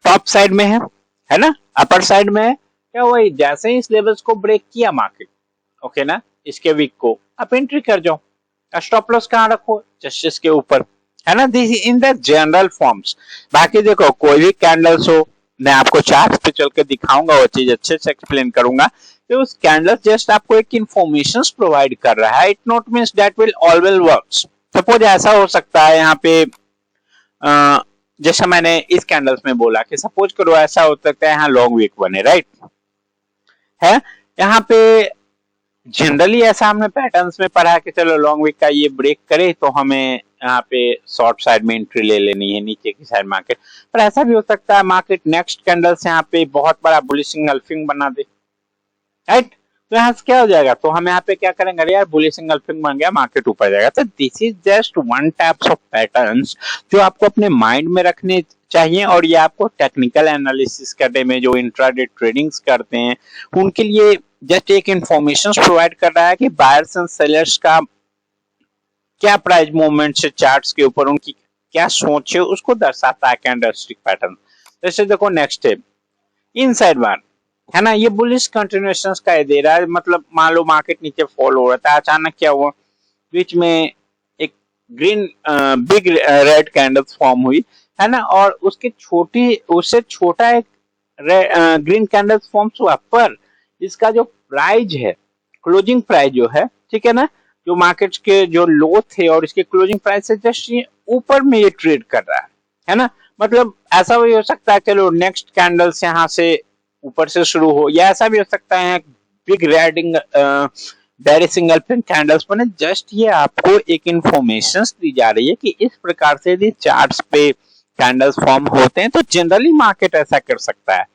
टॉप साइड में है ना, अपर साइड में है, क्या हुआ, जैसे ही इस लेवल्स को ब्रेक किया मार्केट, ओके ना, इसके वीक को आप एंट्री कर जाओ, स्टॉप लॉस कहाँ रखो, जस्ट इसके ऊपर, है ना। This in the general forms. बाकी देखो कोई भी कैंडल्स हो, मैं आपको चार्ट पे चल के दिखाऊंगा, वो चीज अच्छे से एक्सप्लेन करूंगा कि उस कैंडल जस्ट आपको एक इंफॉर्मेशन प्रोवाइड कर रहा है, it not means that will always works. Suppose ऐसा हो सकता है यहाँ पे जैसा मैंने इस कैंडल्स में बोला कि सपोज करो ऐसा हो सकता है यहाँ लॉन्ग वीक बने, राइट, है, यहाँ पे जनरली ऐसा हमने पैटर्न्स में पढ़ा कि चलो लॉन्ग वीक का ये ब्रेक करे तो हमें यहाँ पे शॉर्ट साइड में एंट्री ले लेनी है नीचे की साइड मार्केट। पर ऐसा भी हो सकता है मार्केट नेक्स्ट कैंडल से यहाँ पे बहुत बड़ा बुलिश एंगल्फिंग बना दे, राइट, तो यहाँ से क्या हो जाएगा, तो हम यहाँ पे क्या करेंगे, अरे यार बुलिश एंगल्फिंग बन गया, मार्केट ऊपर जाएगा। तो this is just one types of patterns जो आपको अपने माइंड में रखने चाहिए, और ये आपको टेक्निकल एनालिसिस करने में जो इंट्राडे ट्रेडिंग्स करते हैं उनके लिए जस्ट एक इंफॉर्मेशन प्रोवाइड कर रहा है कि बायर्स एंड सेलर्स का क्या प्राइस मूवमेंट से चार्ट्स के ऊपर उनकी क्या सोच है उसको दर्शाता है कैंडलस्टिक पैटर्न। जैसे देखो नेक्स्ट है इनसाइड बार, है ना। ये बुलिश कंटिन्यूएशन का दे रहा है, मतलब मान लो मार्केट नीचे फॉल हो रहा था, अचानक क्या हुआ, बीच में एक green big red candle form हुई, है ना, और उससे छोटा एक ग्रीन कैंडल फॉर्म्स हुआ, पर इसका जो प्राइस है, क्लोजिंग प्राइस जो है, ठीक है ना, जो मार्केट के जो लो थे और इसके क्लोजिंग प्राइस से जस्ट ऊपर में ये ट्रेड कर रहा है ना। मतलब ऐसा भी हो सकता है चलो नेक्स्ट कैंडल्स यहाँ से ऊपर से शुरू हो, या ऐसा भी हो सकता है big reading bearish engulfing candles बने। जस्ट ये आपको एक इंफॉर्मेशन दी जा रही है कि इस प्रकार से यदि चार्ट्स पे कैंडल्स फॉर्म होते हैं तो जनरली मार्केट ऐसा कर सकता है।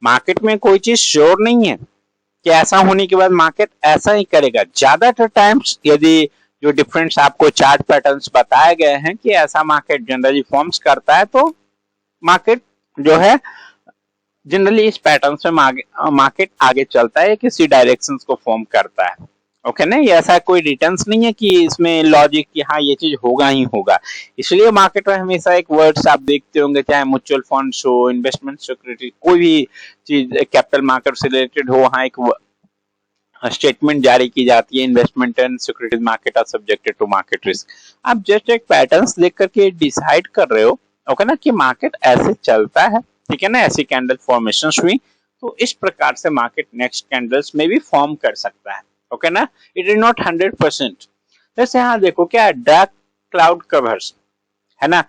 मार्केट में कोई चीज श्योर नहीं है कि ऐसा होने के बाद मार्केट ऐसा ही करेगा। ज्यादातर टाइम्स यदि जो डिफरेंस आपको चार्ट पैटर्न्स बताए गए हैं कि ऐसा मार्केट जनरली फॉर्म्स करता है, तो मार्केट जो है जनरली इस पैटर्न से मार्केट आगे चलता है, किसी डायरेक्शन को फॉर्म करता है। ओके ना, ये ऐसा कोई रिटर्न्स नहीं है कि इसमें लॉजिक कि हाँ ये चीज होगा ही होगा। इसलिए मार्केट में हमेशा एक वर्ड्स आप देखते होंगे, चाहे म्यूचुअल फंड हो, इन्वेस्टमेंट सिक्योरिटी, कोई भी चीज कैपिटल मार्केट से रिलेटेड हो, वहां एक स्टेटमेंट जारी की जाती है, investment and securities market are subjected to market risk. आप जस्ट एक पैटर्न्स देख करके डिसाइड कर रहे हो, ओके ना, कि मार्केट ऐसे चलता है, ठीक है ना, ऐसी कैंडल फॉर्मेशंस हुई तो इस प्रकार से मार्केट नेक्स्ट कैंडल्स में भी फॉर्म कर सकता है। ओके ना, इट इज नॉट 100%। जैसे यहाँ देखो क्या डार्क क्लाउड कवर्स, है ना,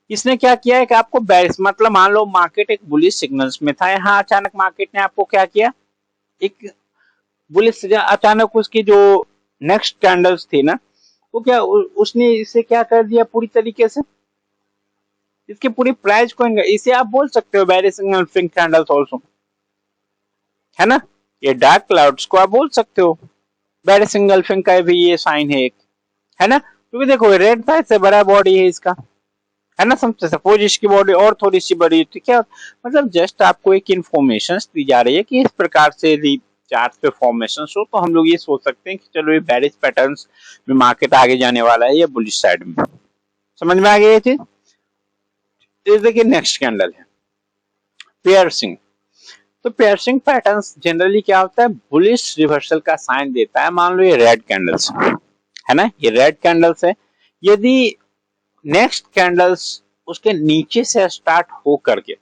इसने क्या किया है कि आपको बेरिश, मतलब मान लो मार्केट एक बुलिश सिग्नल्स में था, यहाँ अचानक मार्केट ने आपको क्या किया, एक बुलिश, अचानक उसकी जो नेक्स्ट कैंडल्स थी ना, वो क्या उसने इसे क्या कर दिया पूरी तरीके से, इसकी पूरी प्राइस को, इसे आप बोल सकते हो बेरिश इंगल्फिंग कैंडल्स आल्सो, है ना। ये डार्क क्लाउड्स को आप बोल सकते हो बेरिश इंगल्फिंग का भी ये साइन है एक, है ना, क्योंकि देखो रेड साइड से बड़ा बॉडी है इसका, है ना, सपोज इसकी बॉडी और थोड़ी सी बड़ी, ठीक है, मतलब जस्ट आपको एक इंफॉर्मेशन दी जा रही है कि इस प्रकार से चार्ट पे फॉर्मेशन हो, तो हम लोग ये सोच सकते हैं कि चलो ये बेरिश पैटर्न्स में मार्केट आगे जाने वाला है, ये बुलिश साइड में। समझ में आ गई ये चीज। देखिए नेक्स्ट कैंडल है पियर्सिंग। तो पियर्सिंग पैटर्न्स जनरली क्या होता है, बुलिश रिवर्सल का साइन देता है। मान लो ये रेड कैंडल्स है ना, ये रेड कैंडल्स है, यदि नेक्स्ट कैंडल्स उसके नीचे से स्टार्ट हो करके,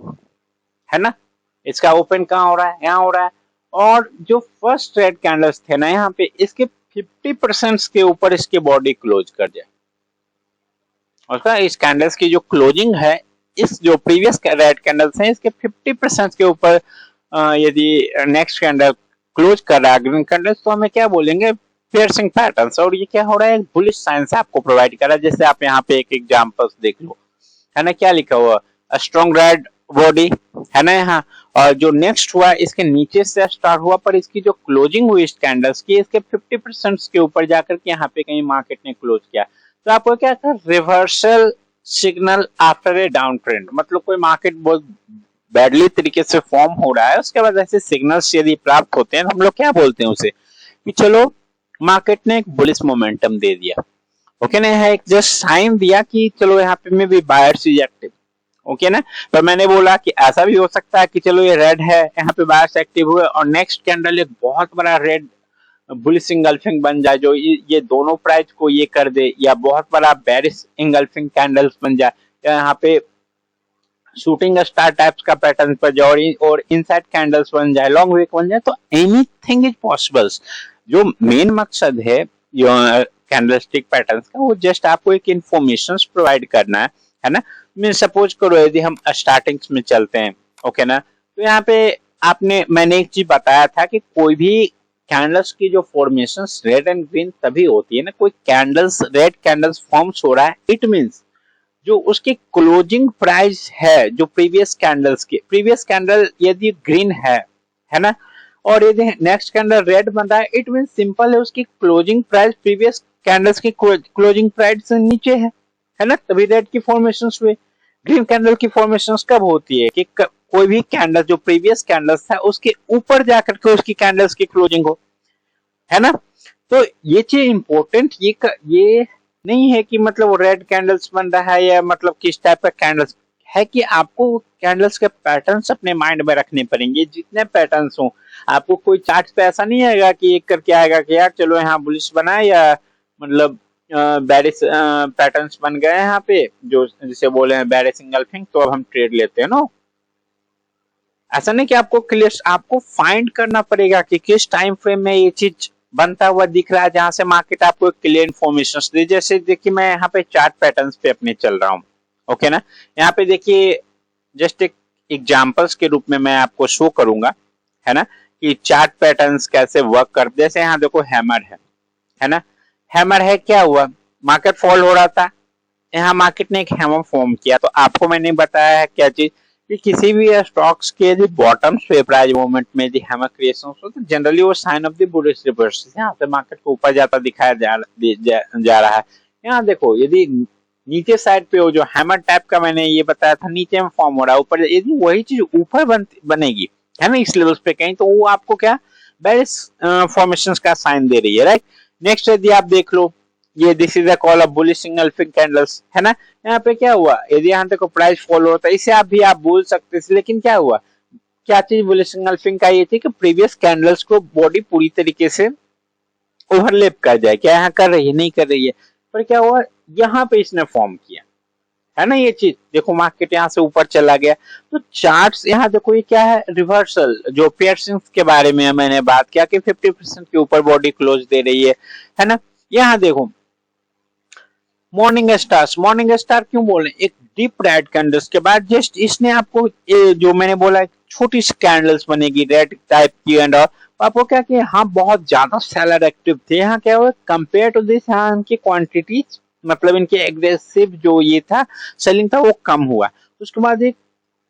है ना, इसका ओपन कहाँ हो रहा है, यहाँ हो रहा है, और जो फर्स्ट रेड कैंडल्स थे ना यहाँ पे, इसके 50% के ऊपर इसकी बॉडी क्लोज कर जाए, और इस कैंडल्स की जो क्लोजिंग है, इस जो प्रीवियस रेड कैंडल्स हैं इसके 50% के ऊपर यदि नेक्स्ट कैंडल क्लोज कर रहा है ग्रीन कैंडल्स, तो हमें क्या बोलेंगे, पियर्सिंग पैटर्न्स। और ये क्या हो रहा है, बुलिश साइन से आपको प्रोवाइड कर रहा है। जैसे आप यहाँ पे एक एग्जांपल देख लो, है ना, क्या लिखा हुआ, स्ट्रॉन्ग रेड बॉडी, है ना यहाँ, और जो नेक्स्ट हुआ इसके नीचे से स्टार्ट हुआ, पर इसकी जो क्लोजिंग हुई इस कैंडल्स की, इसके 50% के ऊपर जाकर के यहाँ पे कहीं मार्केट ने क्लोज किया, तो आपको क्या था, reversal signal after a down trend, मतलब कोई मार्केट बहुत बैडली तरीके से फॉर्म हो रहा है, उसके बाद ऐसे सिग्नल्स यदि प्राप्त होते हैं, हम लोग क्या बोलते हैं उसे, कि चलो मार्केट ने एक बुलिश मोमेंटम दे दिया। ओके ना, यहाँ एक जस्ट साइन दिया कि चलो यहाँ पे में भी बायर्स इज एक्टिव। ओके ना, पर मैंने बोला कि ऐसा भी हो सकता है कि चलो ये रेड है, यहाँ पे बायर्स एक्टिव हुए और नेक्स्ट कैंडल एक बहुत बड़ा रेड बुलिश इंगल्फिंग बन जाए, जो ये दोनों प्राइस को ये कर दे, या बहुत बड़ा बेरिश इंगल्फिंग कैंडल्स बन जाए, या यहाँ पे शूटिंग स्टार टाइप्स का पैटर्न पर जाए और इनसाइड कैंडल्स बन जाए, लॉन्ग वीक बन जाए, तो एनीथिंग इज पॉसिबल। जो मेन मकसद है कैंडलस्टिक पैटर्न्स का, वो जस्ट आपको एक इंफॉर्मेशन प्रोवाइड करना है ना। मैं सपोज करो यदि हम स्टार्टिंग्स में चलते हैं, ओके ना, तो यहाँ पे मैंने एक चीज बताया था कि कोई भी कैंडल्स की जो फॉर्मेशंस रेड एंड ग्रीन तभी होती है ना, कोई कैंडल्स रेड कैंडल्स फॉर्म्स हो रहा है, इट मींस जो उसकी क्लोजिंग प्राइस है, जो प्रीवियस कैंडल यदि ग्रीन है ना, और यदि नेक्स्ट कैंडल रेड बन रहा है, इट मीन सिंपल है, उसकी क्लोजिंग प्राइस प्रीवियस कैंडल्स की क्लोजिंग प्राइस से नीचे है ना, तभी रेड की फॉर्मेशन हुए। ग्रीन कैंडल की फॉर्मेशन कब होती है कि कोई भी कैंडल जो प्रीवियस कैंडल्स था उसके ऊपर जाकर के उसकी कैंडल्स की क्लोजिंग हो, है ना। तो ये चीज इंपॉर्टेंट, ये नहीं है कि मतलब रेड कैंडल्स बन रहा है या मतलब किस टाइप का कैंडल्स है कि आपको कैंडल्स के पैटर्न्स अपने माइंड में रखने पड़ेंगे, जितने पैटर्न्स हो। आपको कोई चार्ट पे ऐसा नहीं आएगा कि एक करके आएगा कि यार चलो यहाँ बुलिश बना या मतलब बेरिश पैटर्न्स बन गए यहाँ पे, जो जिसे बोले हैं बेरिश इंगल्फिंग, तो अब हम ट्रेड लेते हैं। नो, ऐसा नहीं कि आपको क्लियर, आपको फाइंड करना पड़ेगा कि किस टाइम फ्रेम में ये चीज बनता हुआ दिख रहा है, जहां से मार्केट आपको क्लियर इन्फॉर्मेशन दे। जैसे देखिए मैं यहाँ पे चार्ट पैटर्न्स पे अपने चल रहा हूँ, ओके ना। यहाँ पे देखिए जस्ट एक एग्जांपल्स के रूप में मैं आपको शो करूंगा, है ना, कि चार्ट पैटर्न्स कैसे वर्क करते। जैसे यहाँ देखो हैमर है ना, हैमर है, क्या हुआ, मार्केट फॉल हो रहा था, यहाँ मार्केट ने एक हैमर फॉर्म किया। तो आपको मैंने बताया है क्या चीज, कि किसी भी स्टॉक्स के यदि बॉटम पे प्राइस मूवमेंट में यदि हैमर क्रिएशन हो तो जनरली वो sign of the bullish reverse, यहाँ से मार्केट को ऊपर जाता दिखाया जा रहा है। यहाँ देखो यदि नीचे साइड पे हो, जो हैमर टाइप का मैंने ये बताया था नीचे में फॉर्म हो रहा है, ऊपर यदि वही चीज ऊपर बनेगी, है ना, इस लेवल पे कहीं, तो वो आपको क्या बेरिश फॉर्मेशंस का साइन दे रही है, राइट। नेक्स्ट यदि आप देख लो, ये this is the call of bullish engulfing candles, है ना। यहाँ पे क्या हुआ, यदि यहाँ देखो प्राइस फॉलो होता है, इसे आप भी आप बोल सकते थे, लेकिन क्या हुआ, क्या चीज बुलिश इंगल्फिंग का ये थी कि प्रीवियस कैंडल्स को बॉडी पूरी तरीके से ओवरलैप कर जाए, क्या यहाँ कर रही है, नहीं कर रही है, पर क्या हुआ, यहाँ पे इसने फॉर्म किया, है ना। ये चीज देखो मार्केट यहाँ से ऊपर चला गया। तो चार्ट्स यहाँ देखो ये क्या है, रिवर्सल, जो पियर्सिंग के बारे में मैंने बात किया कि 50% के ऊपर बॉडी क्लोज दे रही है ना। यहाँ देखो मॉर्निंग स्टार क्यों बोले, एक डीप रेड कैंडल्स के बाद जस्ट इसने आपको जो मैंने बोला छोटी सी कैंडल्स बनेगी रेड टाइप की एंड आपको क्या कि हाँ बहुत ज्यादा सेलर एक्टिव थे। यहाँ क्या हुआ, कंपेयर टू दिस यहाँ इनकी क्वांटिटीज, मतलब इनके एग्रेसिव जो ये था सेलिंग था वो कम हुआ। उसके बाद एक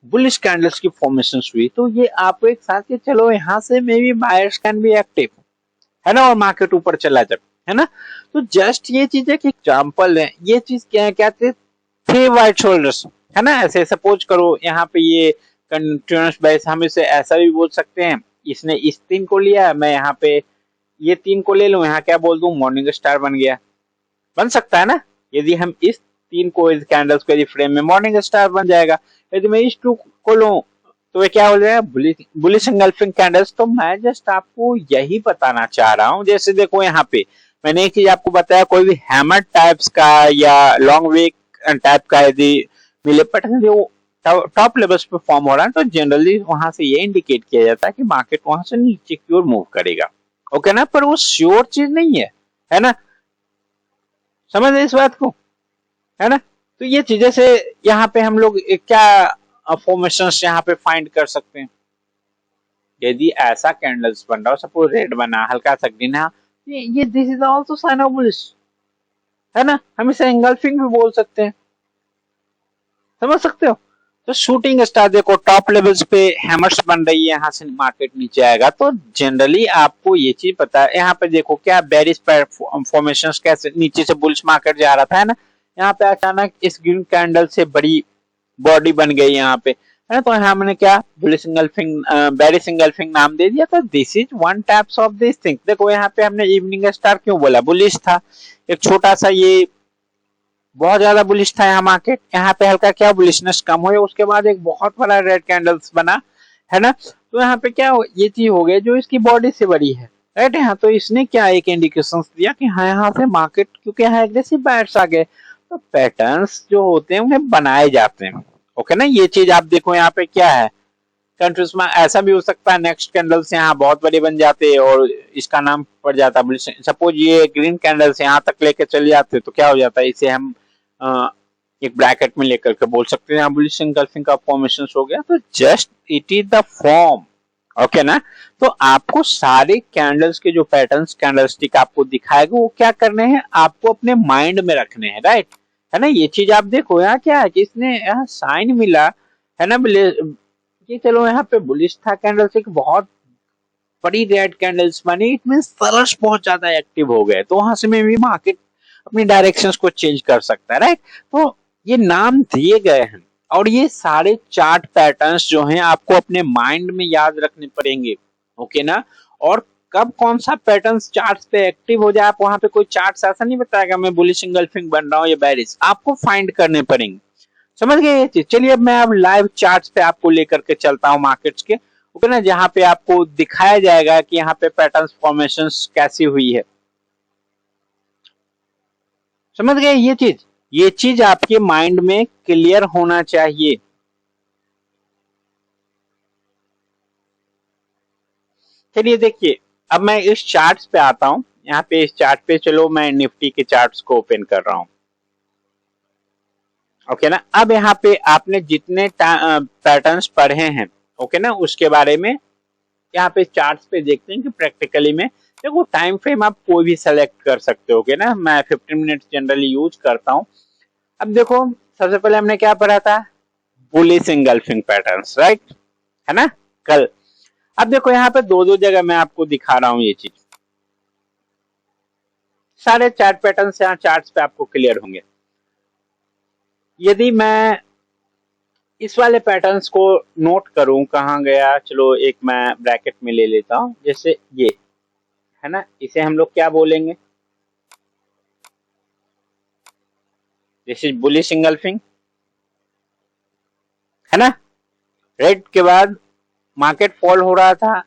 बुलिश कैंडल्स की फॉर्मेशन हुई। तो ये आपको एक साथ के चलो यहाँ से may be buyers can be active, है ना, और मार्केट ऊपर चला जाए, है ना। तो जस्ट ये चीज एक एग्जांपल है, ये चीज क्या कहते थे वाइट शोल्डर्स, है ना। ऐसे सपोज करो यहाँ पे ये कंटिन्यूअस बाइस, हम इसे ऐसा भी बोल सकते हैं, इसने इस 3 को लिया, मैं यहाँ पे ये 3 को ले लूं, यहाँ क्या बोल दूं, मॉर्निंग स्टार बन गया, बन सकता है ना। यदि हम इस 3 को इस कैंडल्स को यदि फ्रेम में मॉर्निंग स्टार बन जाएगा। यदि मैं इस 2 को लूं तो ये क्या हो जाएगा, बुलिश इंगल्फिंग कैंडल्स। तो मैं जस्ट आपको यही बताना चाह रहा हूं। जैसे देखो यहाँ पे मैंने एक चीज आपको बताया, कोई भी हैमर टाइप्स का या लॉन्ग वेक टाइप का यदि मिले पैटर्न जो टॉप लेवल्स पे फॉर्म हो रहा है, तो जनरली वहां से ये इंडिकेट किया जाता है कि मार्केट वहां से नीचे की ओर मूव करेगा, ओके ना। पर वो श्योर चीज नहीं है ना, समझ रहे इस बात को, है ना। तो ये चीजें से यहाँ पे हम लोग क्या फॉर्मेशंस यहाँ पे फाइंड कर सकते हैं। यदि ऐसा कैंडल्स बन रहा हो, सपोज रेड बना, हल्का सा ग्रीन है, ये this is also sign of bullish, है ना। हम इसे एंगल्फिंग भी बोल सकते हैं, समझ सकते हो। तो शूटिंग स्टार देखो टॉप लेवल्स पे हैमर्स बन रही है, यहाँ से मार्केट नीचे आएगा, तो जनरली आपको ये चीज पता है। यहाँ पे देखो क्या बेरिश फॉर्मेशंस कैसे नीचे से बुलिश मार्केट जा रहा था, है ना। यहाँ पे अचानक इस ग्रीन कैंडल से बड़ी बॉडी बन गई यहाँ पे, है ना। तो यहाँ मैंने क्या बुलिश इंगल्फिंग बेरिश इंगल्फिंग नाम दे दिया। तो this is one types of this thing. देखो यहाँ पे हमने इवनिंग स्टार क्यों बोला, बुलिश था, एक छोटा सा ये बहुत ज्यादा बुलिश था यहाँ मार्केट, यहाँ पे हल्का क्या बुलिशनेस कम हुई, उसके बाद एक बहुत बड़ा रेड कैंडल्स बना, है ना। तो यहाँ पे क्या ये चीज हो गया जो इसकी बॉडी से बड़ी है, राइट। यहाँ तो इसने क्या एक इंडिकेशन दिया कि हाँ यहाँ से मार्केट, क्योंकि यहाँ एग्रेसिव बायर्स आ गए, तो पैटर्न्स जो होते हैं उन्हें बनाए जाते हैं, ओके ना। ये चीज आप देखो यहाँ पे क्या है, कंट्रीज में ऐसा भी हो सकता है नेक्स्ट कैंडल्स यहाँ बहुत बड़े बन जाते हैं और इसका नाम पड़ जाता है। सपोज ये ग्रीन कैंडल्स यहाँ तक लेके चले जाते तो क्या हो जाता है, इसे हम एक ब्रैकेट में लेकर के बोल सकते हैं बुलिश इंगल्फिंग का फॉर्मेशन हो गया। तो just it is the form, okay ना। तो आपको सारे कैंडल्स के जो पैटर्न्स कैंडलस्टिक आपको दिखाएगा वो क्या करने हैं, आपको अपने माइंड में रखने हैं, राइट, है ना। ये चीज आप देखो यहाँ क्या है कि इसने यहाँ साइन मिला, है ना, कि चलो यहाँ पे बुलिश था कैंडलस्टिक, बहुत बड़ी रेड कैंडल्स बनी, इट मींस सेलर्स बहुत ज्यादा एक्टिव हो गए, तो वहां से में भी मार्केट अपनी डायरेक्शंस को चेंज कर सकता है, राइट। तो ये नाम दिए गए हैं और ये सारे चार्ट पैटर्न्स जो हैं आपको अपने माइंड में याद रखने पड़ेंगे, ओके ना। और कब कौन सा पैटर्न चार्ट्स पे एक्टिव हो जाए, आप वहां पे कोई चार्ट्स ऐसा नहीं बताएगा मैं बुलिश इंगल्फिंग बन रहा हूँ या बेरिश, आपको फाइंड करने पड़ेंगे। समझ गए ये चीज। चलिए अब मैं अब लाइव चार्ट्स पे आपको लेकर के चलता हूँ मार्केट्स के, ओके ना, जहां पे आपको दिखाया जाएगा कि यहाँ पे पैटर्न फॉर्मेशन कैसी हुई है। समझ गए ये चीज आपके माइंड में क्लियर होना चाहिए। चलिए देखिए अब मैं इस चार्ट्स पे आता हूं, यहाँ पे इस चार्ट पे चलो मैं निफ्टी के चार्ट्स को ओपन कर रहा हूं, ओके ना। अब यहाँ पे आपने जितने पैटर्न्स पढ़े हैं, ओके ना, उसके बारे में यहाँ पे चार्ट्स पे देखते हैं कि प्रैक्टिकली में देखो टाइम फ्रेम आप कोई भी सेलेक्ट कर सकते हो, ओके ना। मैं 15 मिनट्स जनरली यूज करता हूँ। अब देखो सबसे पहले हमने क्या पढ़ा था, बुलिश एंगल्फिंग पैटर्न्स, राइट, है ना, कल। अब देखो यहाँ पे दो दो जगह मैं आपको दिखा रहा हूँ ये चीज, सारे चार्ट पैटर्न्स यहाँ चार्ट्स पे आपको क्लियर होंगे। यदि मैं इस वाले पैटर्न्स को नोट करूं, कहाँ गया, चलो एक मैं ब्रैकेट में ले लेता हूं, जैसे ये है ना, इसे हम लोग क्या बोलेंगे, दिस इज बुलिश एंगल्फिंग, है ना। रेड के बाद मार्केट फॉल हो रहा था,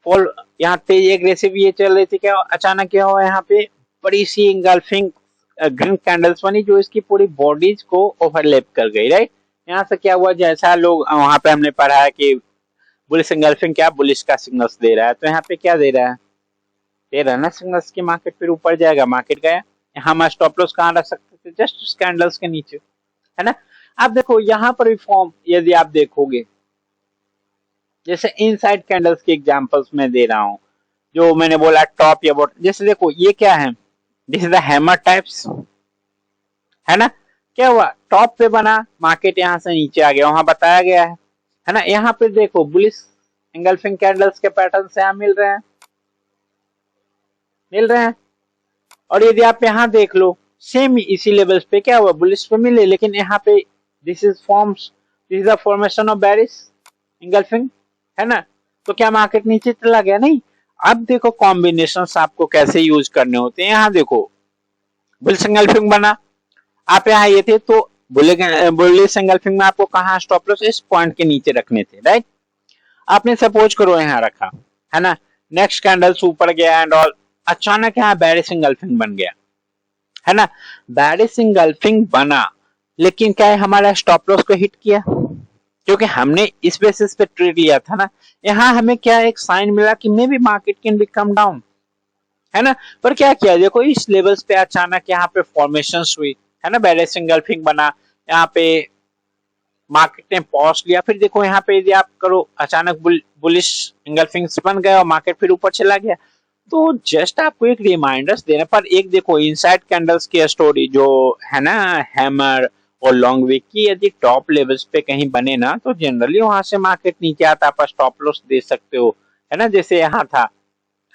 फॉल यहाँ तेज एग्रेसिव ये चल रही थी, क्या अचानक क्या हुआ, यहाँ पे बड़ी सी एंगल्फिंग ग्रीन कैंडल्स बनी जो इसकी पूरी बॉडीज को ओवरलैप कर गई, राइट। यहाँ से क्या हुआ, जैसा लोग वहां पे हमने पढ़ा है कि बुलिश एंगल्फिंग क्या बुलिश का सिग्नल्स दे रहा है, तो यहाँ पे क्या दे रहा है, दे रहा है ना सिग्नल्स की मार्केट फिर ऊपर जाएगा, मार्केट गया। यहाँ हम स्टॉप लॉस कहाँ रख सकते थे, जस्ट उस कैंडल्स के नीचे, है ना। आप देखो यहाँ पर भी फॉर्म यदि आप देखोगे, जैसे इनसाइड कैंडल्स के एग्जांपल्स मैं दे रहा हूं, जो मैंने बोला टॉप या बॉटम, जैसे देखो ये क्या है, this is the hammer types, है ना। क्या हुआ, टॉप पे बना, मार्केट यहां से नीचे आ गया, वहां बताया गया है ना। यहाँ पे देखो बुलिश एंगल्फिंग कैंडल्स के पैटर्न से यहाँ मिल रहे हैं। और यदि आप यहाँ देख लो सेम इसी लेवल्स पे क्या हुआ, बुलिश पे मिले, लेकिन यहाँ पे this is the formation of bearish engulfing, है ना। तो क्या मार्केट नीचे चला गया, नहीं। अब देखो कॉम्बिनेशंस आपको कैसे यूज करने होते हैं, यहाँ देखो बुलिश एंगल्फिंग बना, आप यहाँ ये थे तो बुलिश एंगल्फिंग में आपको कहाँ स्टॉप लॉस इस पॉइंट के नीचे रखने थे, राइट। आपने सपोज करो यहाँ रखा, है ना, नेक्स्ट कैंडल्स ऊपर गया एंड ऑल, अचानक यहाँ बेरिश एंगल्फिंग बन गया, है ना। बेरिश एंगल्फिंग बना, लेकिन क्या है, हमारा स्टॉप लॉस को हिट किया, क्योंकि हमने इस बेसिस पे ट्रेड लिया था ना। यहाँ हमें क्या एक साइन मिला कि may be market can be come down, है ना। पर क्या किया, देखो इस लेवल्स पे अचानक यहाँ पे फॉर्मेशंस हुई, है ना, बेरिश एंगल्फिंग बना, यहाँ पे मार्केट ने पॉज लिया, फिर देखो यहाँ पे यदि आप करो अचानक बुलिश एंगल्फिंग बन गया और मार्केट फिर ऊपर चला गया। तो जस्ट आपको एक रिमाइंडर्स देना, पर एक देखो इनसाइड कैंडल्स की स्टोरी जो है ना, हैमर और लॉन्ग वीक की, यदि टॉप लेवल्स पे कहीं बने ना, तो जनरली वहां से मार्केट नीचे आता, आप स्टॉप लॉस दे सकते हो, है ना, जैसे यहाँ था,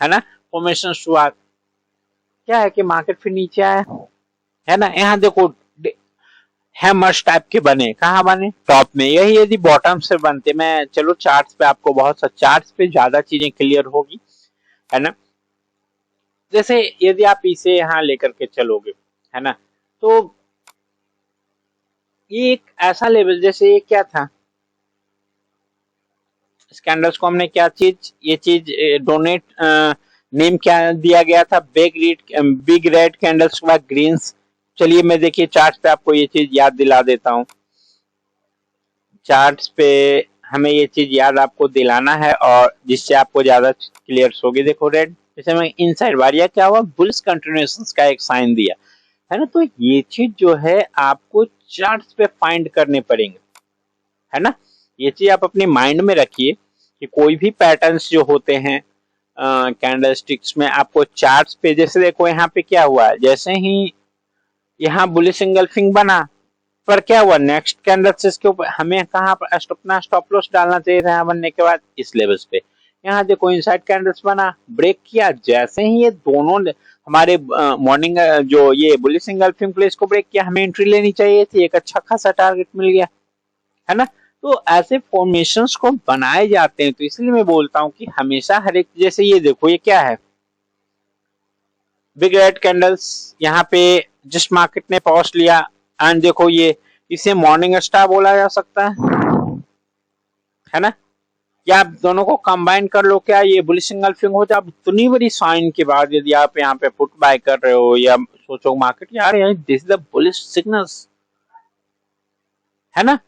है ना, फॉर्मेशन शुरुआत क्या है कि मार्केट फिर नीचे आया, है ना। यहाँ देखो हैमर्स टाइप के बने, कहाँ बने, टॉप में। यही यदि बॉटम से बनते, मैं चलो चार्ट्स पे आपको बहुत सा चार्ट्स पे ज्यादा चीजें क्लियर होगी, है ना। जैसे यदि आप इसे यहाँ लेकर के चलोगे, है ना, तो ये एक ऐसा लेवल, जैसे ये क्या था, इस कैंडल्स को हमने क्या चीज, ये चीज डोनेट नेम क्या दिया गया था, बिग रेड कैंडल्स के बाद ग्रीन्स। चलिए मैं देखिए चार्ट पे आपको ये चीज याद दिला देता हूँ, चार्ट्स पे हमें ये चीज याद आपको दिलाना है और जिससे आपको ज्यादा क्लियर होगी। देखो रेड, जैसे मैं इनसाइड वारिया क्या हुआ, बुल्स कंटिन्यूएशंस का एक साइन दिया, है ना। तो ये चीज जो है आपको चार्ट्स पे फाइंड करने पड़ेंगे, है ना। ये चीज आप अपने माइंड में रखिए कि कोई भी पैटर्न्स जो होते हैं कैंडलस्टिक्स में, आपको चार्ट्स पे, जैसे देखो यहाँ पे क्या हुआ, जैसे ही यहाँ बुलिश एंगल्फिंग बना, पर क्या हुआ, नेक्स्ट कैंडल्स के ऊपर हमें कहाँ पर अपना स्टॉप लॉस डालना चाहिए था, यहाँ बनने के बाद इस लेवल्स पे। यहाँ देखो इनसाइड कैंडल्स बना, ब्रेक किया, जैसे ही ये दोनों हमारे मॉर्निंग जो ये बुलिश एंगल्फिंग प्लेस को ब्रेक किया, हमें एंट्री लेनी चाहिए थी, एक अच्छा खासा टारगेट मिल गया, है ना। तो ऐसे फॉर्मेशंस को बनाए जाते हैं, तो इसलिए मैं बोलता हूं कि हमेशा हर एक, जैसे ये देखो ये क्या है, बिग रेड कैंडल्स, यहाँ पे जिस मार्केट ने पॉज लिया, एंड देखो ये इसे मॉर्निंग स्टार बोला जा सकता है ना। या आप दोनों को कंबाइन कर लो, क्या ये बुलिश इंगल्फिंग हो जाए। इतनी बड़ी साइन के बाद यदि आप यहाँ पे पुट बाय कर रहे हो या सोचो मार्केट यार this is the bullish signals, है ना।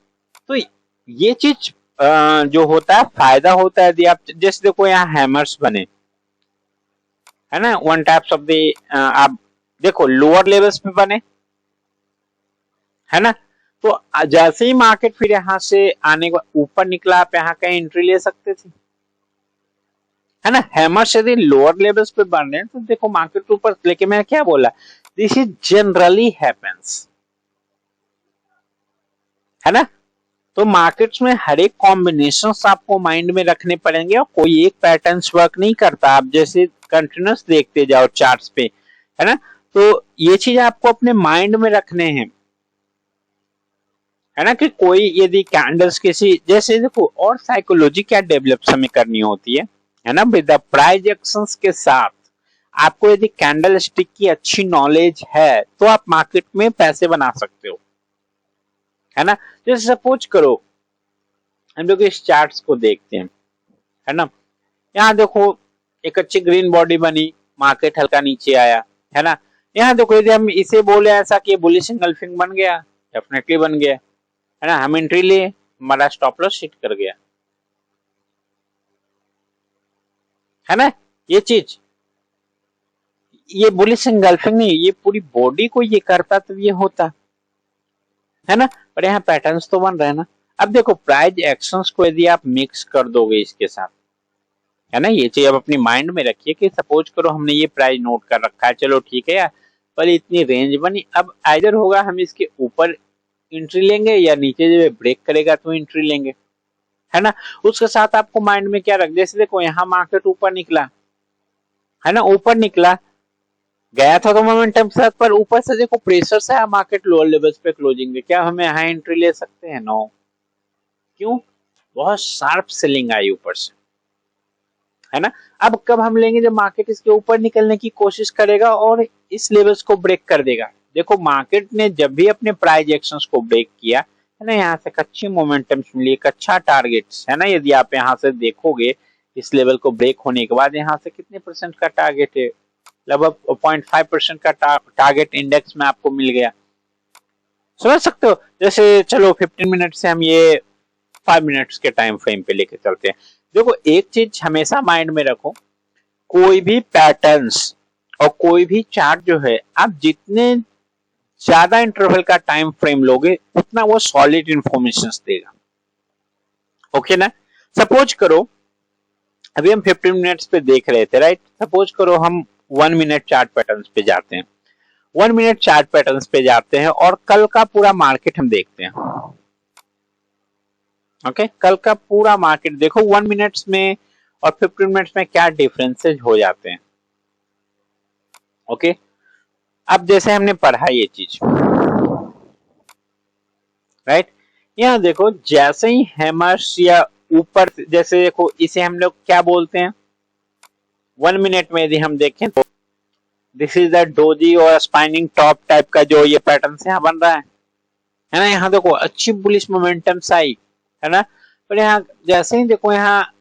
तो ये चीज जो होता है फायदा होता है। यदि आप जैसे देखो यहाँ हैमर्स बने, है ना, वन टाइप्स ऑफ द आप देखो लोअर लेवल्स पे बने, है ना। तो जैसे ही मार्केट फिर यहाँ से आने के ऊपर निकला, आप यहाँ कहीं एंट्री ले सकते थे, है ना। हैमर्स यदि लोअर लेवल्स पे बन रहे हैं तो देखो मार्केट ऊपर, लेकिन मैं क्या बोला, दिस इज जनरली हैपेंस, है ना। तो मार्केट्स में हर एक कॉम्बिनेशंस आपको माइंड में रखने पड़ेंगे और कोई एक पैटर्न्स वर्क नहीं करता। आप जैसे कंटिन्यूस देखते जाओ चार्ट्स पे, है ना। तो ये चीज आपको अपने माइंड में रखने हैं, है ना, कि कोई यदि कैंडल्स किसी जैसे देखो, और साइकोलॉजी क्या डेवलप हमें करनी होती है ना, विद द प्राइस एक्शंस के साथ। आपको यदि कैंडल स्टिक की अच्छी नॉलेज है तो आप मार्केट में पैसे बना सकते हो, है ना। जैसे सपोज करो हम लोग इस चार्ट्स को देखते हैं, है ना। यहाँ देखो एक अच्छी ग्रीन बॉडी बनी, मार्केट हल्का नीचे आया, है ना। यहाँ देखो यदि हम इसे बोले ऐसा कि बुलिश इंगल्फिंग बन गया, डेफिनेटली बन गया, है ना। हम एंट्री लिए, हमारा स्टॉप लॉस हिट कर गया, है ना। ये चीज, ये बुलिश इंगल्फिंग नहीं, ये पूरी बॉडी को ये करता तो ये होता, है ना। पर यहाँ पैटर्न्स तो बन रहे हैं ना। अब देखो प्राइस एक्शंस को यदि आप मिक्स कर दोगे इसके साथ, है ना, ये चीज आप अपनी माइंड में रखिए कि सपोज करो हमने ये प्राइस नोट कर रखा है, चलो ठीक है यार, पर इतनी रेंज बनी, अब आइदर होगा हम इसके ऊपर एंट्री लेंगे या नीचे जब ब्रेक करेगा तो एंट्री लेंगे, है ना। उसके साथ आपको माइंड में क्या रख, जैसे देखो यहाँ मार्केट ऊपर निकला, है ना, ऊपर निकला गया था तो मोमेंटम साथ, पर ऊपर से देखो प्रेशर से मार्केट लोअर लेवल्स पे क्लोजिंग है, क्या हमें यहाँ एंट्री ले सकते हैं? नो। क्यों? बहुत शार्प सेलिंग आई ऊपर से, है ना। अब कब हम लेंगे? जब मार्केट इसके ऊपर निकलने की कोशिश करेगा और इस लेवल्स को ब्रेक कर देगा। देखो मार्केट ने जब भी अपने प्राइस एक्शंस को ब्रेक किया, है ना, यहाँ से अच्छी मोमेंटम मिली, एक अच्छा टारगेट, है ना। यदि आप यहाँ से देखोगे इस लेवल को ब्रेक होने के बाद यहाँ से कितने परसेंट का टारगेट है, लगभग 0.5% का टारगेट इंडेक्स में आपको मिल गया। समझ सकते हो। जैसे चलो 15 मिनट से हम ये 5 मिनट्स के टाइम फ्रेम पे लेके चलते हैं। देखो एक चीज हमेशा माइंड में रखो, कोई भी पैटर्न्स और कोई भी चार्ट जो है, आप जितने ज्यादा इंटरवल का टाइम फ्रेम लोगे उतना वो सॉलिड इंफॉर्मेशन देगा, ओके ना। सपोज करो अभी हम 15 मिनट्स पे देख रहे थे, राइट। सपोज करो हम 1 मिनट चार्ट पैटर्न्स पे जाते हैं, 1 मिनट चार्ट पैटर्न्स पे जाते हैं और कल का पूरा मार्केट हम देखते हैं, ओके। कल का पूरा मार्केट देखो 1 मिनट्स में और 15 मिनट्स में क्या डिफरेंसेस हो जाते हैं, ओके। अब जैसे हमने पढ़ा ये चीज, राइट। यहाँ देखो जैसे ही हैमर्स या ऊपर, जैसे देखो इसे हम लोग क्या बोलते हैं 1 मिनट में यदि हम देखें तो दिस इज द डोजी और स्पाइनिंग टॉप टाइप का जो ये पैटर्न यहाँ बन रहा है ना। यहाँ देखो अच्छी बुलिश मोमेंटम आई, है ना। पर यहाँ जैसे ही देखो यहाँ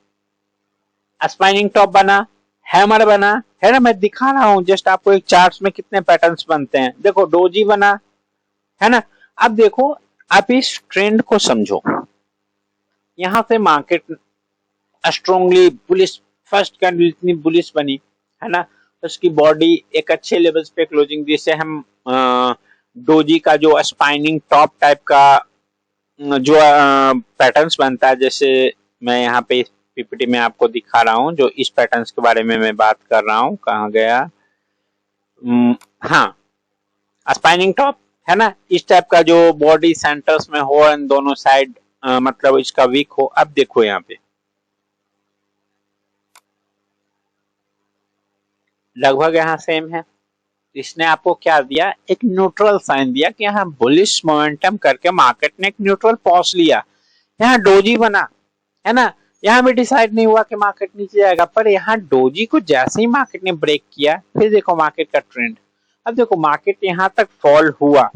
स्पाइनिंग टॉप बना, हैमर बना, है ना। मैं दिखा रहा हूँ जस्ट आपको एक चार्ट्स में कितने पैटर्न्स बनते हैं। देखो डोजी बना, है ना। अब देखो आप इस ट्रेंड को समझो, यहां से market strongly bullish, first candle इतनी बुलिश बनी, है ना। उसकी बॉडी एक अच्छे लेवल्स पे क्लोजिंग, जिसे हम डोजी का जो स्पाइनिंग टॉप टाइप का जो पैटर्न्स बनता है, जैसे मैं यहाँ पे इस पीपीटी में आपको दिखा रहा हूँ, जो इस पैटर्न्स के बारे में मैं बात कर रहा हूँ, कहाँ गया, हाँ, स्पाइनिंग टॉप, है ना। इस टाइप का जो बॉडी सेंटर्स में हो एंड दोनों साइड मतलब इसका वीक हो। अब देखो यहाँ पे लगभग यहाँ सेम है। इसने आपको क्या दिया, एक न्यूट्रल साइन दिया कि यहाँ बुलिश मोमेंटम करके मार्केट ने एक न्यूट्रल पॉज लिया, यहाँ डोजी बना, है ना। यहाँ भी डिसाइड नहीं हुआ कि मार्केट नीचे जाएगा, पर यहाँ डोजी को जैसे ही मार्केट ने ब्रेक किया, फिर देखो मार्केट का ट्रेंड। अब देखो मार्केट यहाँ तक फॉल हुआ,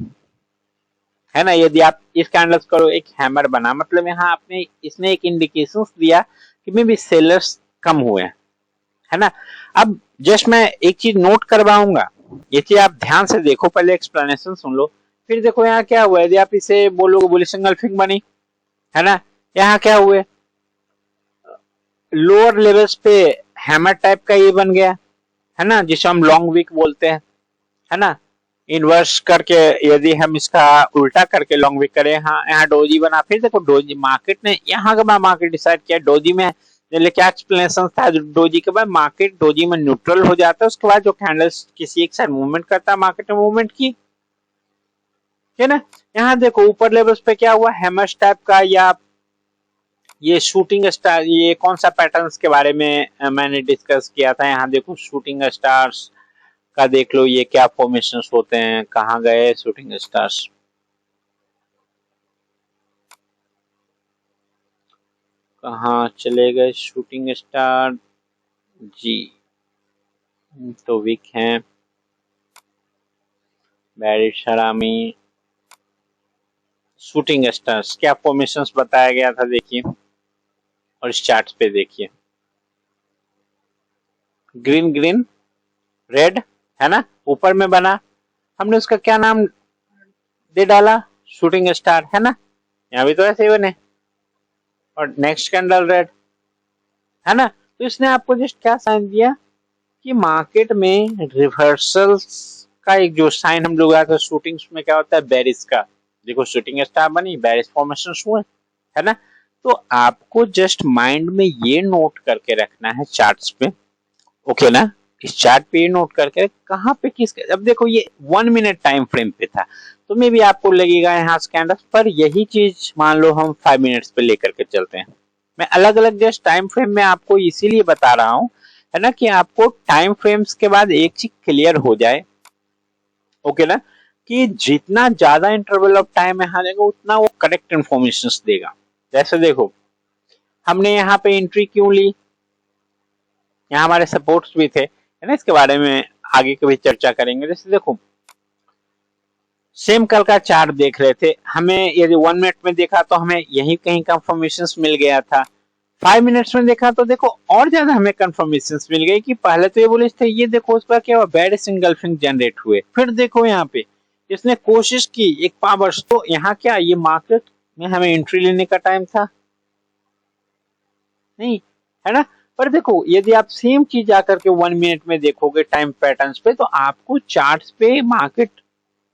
है ना। यदि आप इस कैंडल्स करो एक हैमर बना, मतलब यहाँ आपने इसने एक इंडिकेशन दिया कि मे बी सेलर्स कम हुए हैं, है ना। अब जस्ट मैं एक चीज नोट करवाऊंगा, ये चीज आप ध्यान से देखो, पहले एक्सप्लेनेशन सुन लो फिर देखो यहाँ क्या हुआ। यदि आप इसे बोलोगे बुलिश एंगल्फिंग बनी, है ना, यहाँ क्या हुए, लोअर लेवल्स पे हैमर टाइप का ये बन गया, है ना, जिसे हम लॉन्ग वीक बोलते हैं, है ना। इनवर्स करके यदि हम इसका उल्टा करके लॉन्ग वीक करें, हाँ यहाँ डोजी बना, फिर देखो डोजी मार्केट ने यहाँ का मार्केट डिसाइड किया डोजी में, जैसे क्या एक्सप्लेनेशन था डोजी के बाद, मार्केट डोजी में न्यूट्रल हो जाता है, उसके बाद जो कैंडल्स किसी एक साइड मूवमेंट करता है मार्केट में मूवमेंट की, है ना। यहाँ देखो ऊपर लेवल्स पे क्या हुआ, हैमर्स टाइप का, या ये शूटिंग स्टार, ये कौन सा पैटर्न्स के बारे में मैंने डिस्कस किया था। यहाँ देखो शूटिंग स्टार्स का देख लो, ये क्या फॉर्मेशंस होते हैं, कहाँ गए शूटिंग स्टार्स, कहाँ चले गए शूटिंग स्टार जी, तो वीक हैं, बैरिट शरामी, शूटिंग स्टार्स क्या फॉर्मेशंस बताया गया था देखिए, और इस चार्ट पे देखिए, ग्रीन ग्रीन रेड, है ना, ऊपर में बना, हमने उसका क्या नाम दे डाला, शूटिंग स्टार, है ना। यहाँ भी तो ऐसे ही बने, और नेक्स्ट कैंडल रेड, है ना। तो इसने आपको जस्ट क्या साइन दिया कि मार्केट में रिवर्सल्स का एक जो साइन हम लोग आता है शूटिंग्स में क्या होता है, बेरिस का, देखो शूटिंग स्टार बनी, बेरिस फॉर्मेशन हुए, है ना। तो आपको जस्ट माइंड में ये नोट करके रखना है चार्ट्स पे, ओके ना, इस चार्ट पे ये नोट करके कहाँ पे किस, अब देखो ये 1 मिनट टाइम फ्रेम पे था, तो मे भी आपको लगेगा यहाँ कैंडल पर, यही चीज मान लो हम 5 मिनट्स पे लेकर के चलते हैं। मैं अलग अलग जस्ट टाइम फ्रेम में आपको इसीलिए बता रहा हूँ, है ना, कि आपको टाइम फ्रेम्स के बाद एक चीज क्लियर हो जाए, ओके ना, कि जितना ज्यादा इंटरवल ऑफ टाइम यहाँ देगा उतना वो करेक्ट इंफॉर्मेशन देगा। जैसे देखो हमने यहाँ पे एंट्री क्यों ली, यहाँ हमारे सपोर्ट्स भी थे, है ना, इसके बारे में आगे कभी चर्चा करेंगे। जैसे देखो सेम कल का चार्ट देख रहे थे, हमें यदि 1 मिनट में देखा तो हमें यही कहीं कंफर्मेशन मिल गया था, 5 मिनट्स में देखा तो देखो और ज्यादा हमें कंफर्मेशन मिल गई कि पहले तो ये बोले थे, ये देखो उस पर क्या हुआ, बेरिस एंगल्फिंग जनरेट हुए, फिर देखो यहाँ पे इसने कोशिश की एक पावर्स, तो यहाँ क्या ये मार्केट में हमें एंट्री लेने का टाइम था नहीं, है ना। पर देखो यदि आप सेम चीज आकर के 1 मिनट में देखोगे टाइम पैटर्न्स पे, तो आपको चार्ट्स पे मार्केट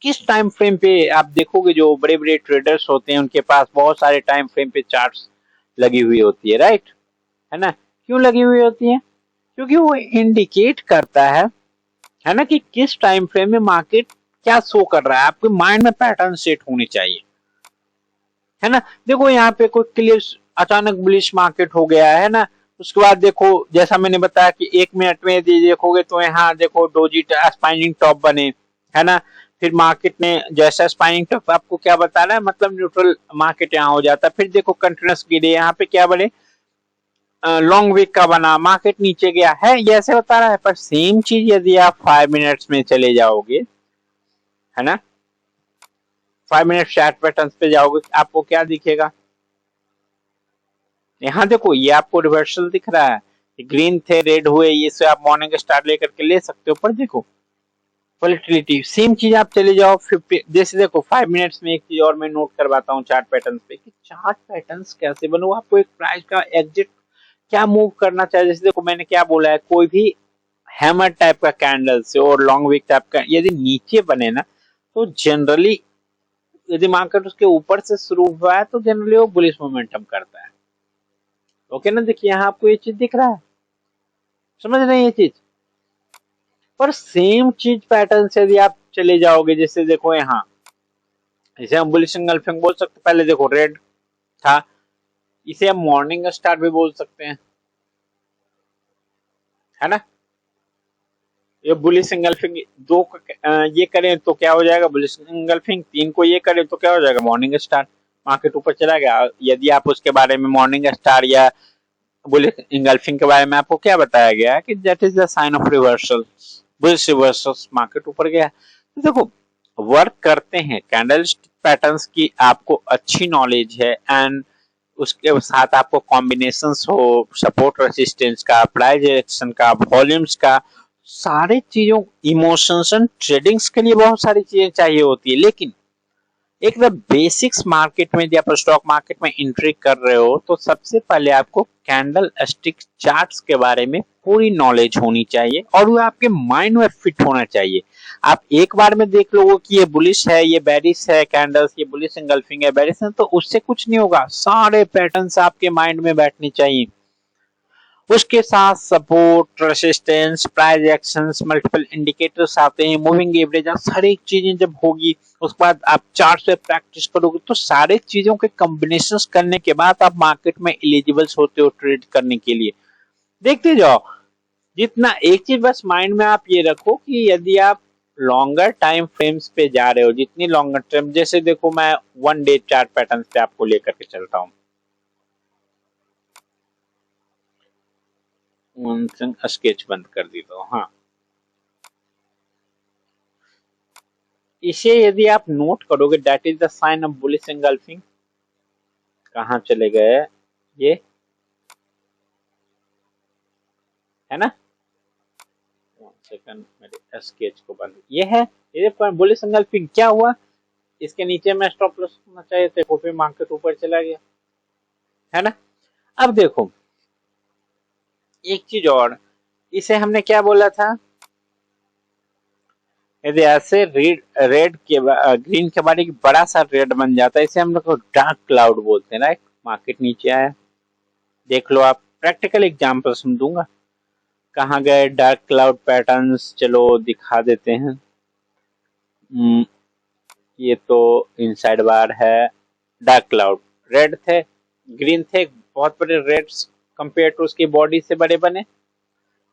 किस टाइम फ्रेम पे आप देखोगे, जो बड़े बड़े ट्रेडर्स होते हैं उनके पास बहुत सारे टाइम फ्रेम पे चार्ट्स लगी हुई होती है, राइट, है ना। क्यों लगी हुई होती है, क्योंकि वो इंडिकेट करता है ना, कि किस टाइम फ्रेम में मार्केट क्या शो कर रहा है, आपके माइंड में पैटर्न सेट होने चाहिए, है ना। देखो यहाँ पे कोई क्लियर अचानक बुलिश मार्केट हो गया है ना, उसके बाद देखो जैसा मैंने बताया कि 1 मिनट में यदि देखोगे तो यहाँ देखो डोजी स्पाइनिंग टॉप बने, है ना, फिर मार्केट ने जैसा स्पाइनिंग टॉप आपको क्या बता रहा है, मतलब न्यूट्रल मार्केट यहाँ हो जाता है, फिर देखो कंटिन्यूस गिरे, यहाँ पे क्या बने, लॉन्ग वीक का बना, मार्केट नीचे गया है, ये ऐसे बता रहा है। पर सेम चीज यदि आप 5 मिनट्स में चले जाओगे, है ना, 5 मिनट चार्ट पैटर्न पे जाओगे, आपको क्या दिखेगा, यहाँ देखो ये आपको रिवर्सल दिख रहा है, ग्रीन थे रेड हुए, ये से आप मॉर्निंग स्टार लेकर के ले सकते हो। पर देखो वोलेटिलिटी सेम चीज आप चले जाओ 50, जैसे देखो 5 मिनट्स में एक चीज और मैं नोट करवाता हूँ चार्ट पैटर्न पे, कि चार्ट पैटर्न्स कैसे बनो, आपको एक प्राइस का एग्जिट क्या मूव करना चाहिए। जैसे देखो मैंने क्या बोला है, कोई भी हैमर टाइप का कैंडल से और लॉन्ग वीक टाइप का यदि नीचे बने ना, तो जनरली यदि मार्केट उसके ऊपर से शुरू हुआ है तो जनरली वो बुलिश मोमेंटम करता है, ओके ना। देखिए यहाँ आपको ये चीज दिख रहा है, समझ रहे हैं ये चीज। पर सेम चीज पैटर्न से यदि आप चले जाओगे, जैसे देखो यहाँ, इसे हम बुलिश एंगल्फिंग बोल सकते, पहले देखो रेड था, इसे हम मॉर्निंग स्टार भी बोल सकते हैं, है ना। ये बुलिश एंगल्फिंग दो ये करें तो क्या हो जाएगा, बुलिश एंगल्फिंग, 3 को ये करें तो क्या हो जाएगा, मॉर्निंग स्टार, मार्केट ऊपर चला गया। यदि आप उसके बारे में मॉर्निंग स्टार या बुलिश एंगल्फिंग के बारे में आपको क्या बताया गया है कि that is the sign of reversal, bullish reversal, market ऊपर गया। तो देखो वर्क करते हैं कैंडल पैटर्न्स की आपको अच्छी नॉलेज है एंड उसके साथ आपको कॉम्बिनेशंस हो, सपोर्ट रेसिस्टेंस का, प्राइस एक्शन का, वॉल्यूम्स का, सारे चीजों, इमोशंस एंड ट्रेडिंग्स के लिए बहुत सारी चीजें चाहिए होती है। लेकिन एक बेसिक्स मार्केट में यदि आप स्टॉक मार्केट में एंट्री कर रहे हो तो सबसे पहले आपको कैंडल स्टिक चार्ट्स के बारे में पूरी नॉलेज होनी चाहिए और वो आपके माइंड में फिट होना चाहिए। आप एक बार में देख लोगे कि ये बुलिश है, ये बेरिश है कैंडल्स, ये बुलिश एंगल्फिंग है, बेरिश है, तो उससे कुछ नहीं होगा। सारे पैटर्न्स आपके माइंड में बैठने चाहिए। उसके साथ support, resistance, price actions, multiple indicators आते हैं, मूविंग एवरेज, सारी चीजें जब होगी उसके बाद आप चार्ट से प्रैक्टिस करोगे तो सारे चीजों के कॉम्बिनेशंस करने के बाद आप मार्केट में एलिजिबल्स होते हो ट्रेड करने के लिए। देखते जाओ, जितना एक चीज बस माइंड में आप ये रखो कि यदि आप लॉन्गर टाइम फ्रेम्स पे जा रहे हो, जितनी लॉन्गर टाइम, जैसे देखो मैं 1 डे चार्ट पैटर्न पे आपको लेकर के चलता हूँ। स्केच बंद कर दी तो हाँ, इसे यदि आप नोट करोगे, that is the sign of bullish engulfing. कहाँ चले गए ये, है ना? 1 सेकंड, मेरे स्केच को बंद, ये है, ये बुलिश एंगल्फिंग। क्या हुआ, इसके नीचे में स्टॉप लॉस होना चाहिए थे, फिर मार्केट ऊपर चला गया, है ना? अब देखो एक चीज और, इसे हमने क्या बोला था, यदि ऐसे रेड के ग्रीन के बाद एक बड़ा सा रेड बन जाता है, इसे हम लोग डार्क क्लाउड बोलते हैं, राइट? मार्केट नीचे आया, देख लो आप, प्रैक्टिकल एग्जांपल हम दूंगा। कहाँ गए डार्क क्लाउड पैटर्न्स, चलो दिखा देते हैं। ये तो इनसाइड बार है, डार्क क्लाउड, रेड थे, ग्रीन थे, बहुत बड़े रेड्स कंपेयर टू उसकी बॉडी से बड़े बने।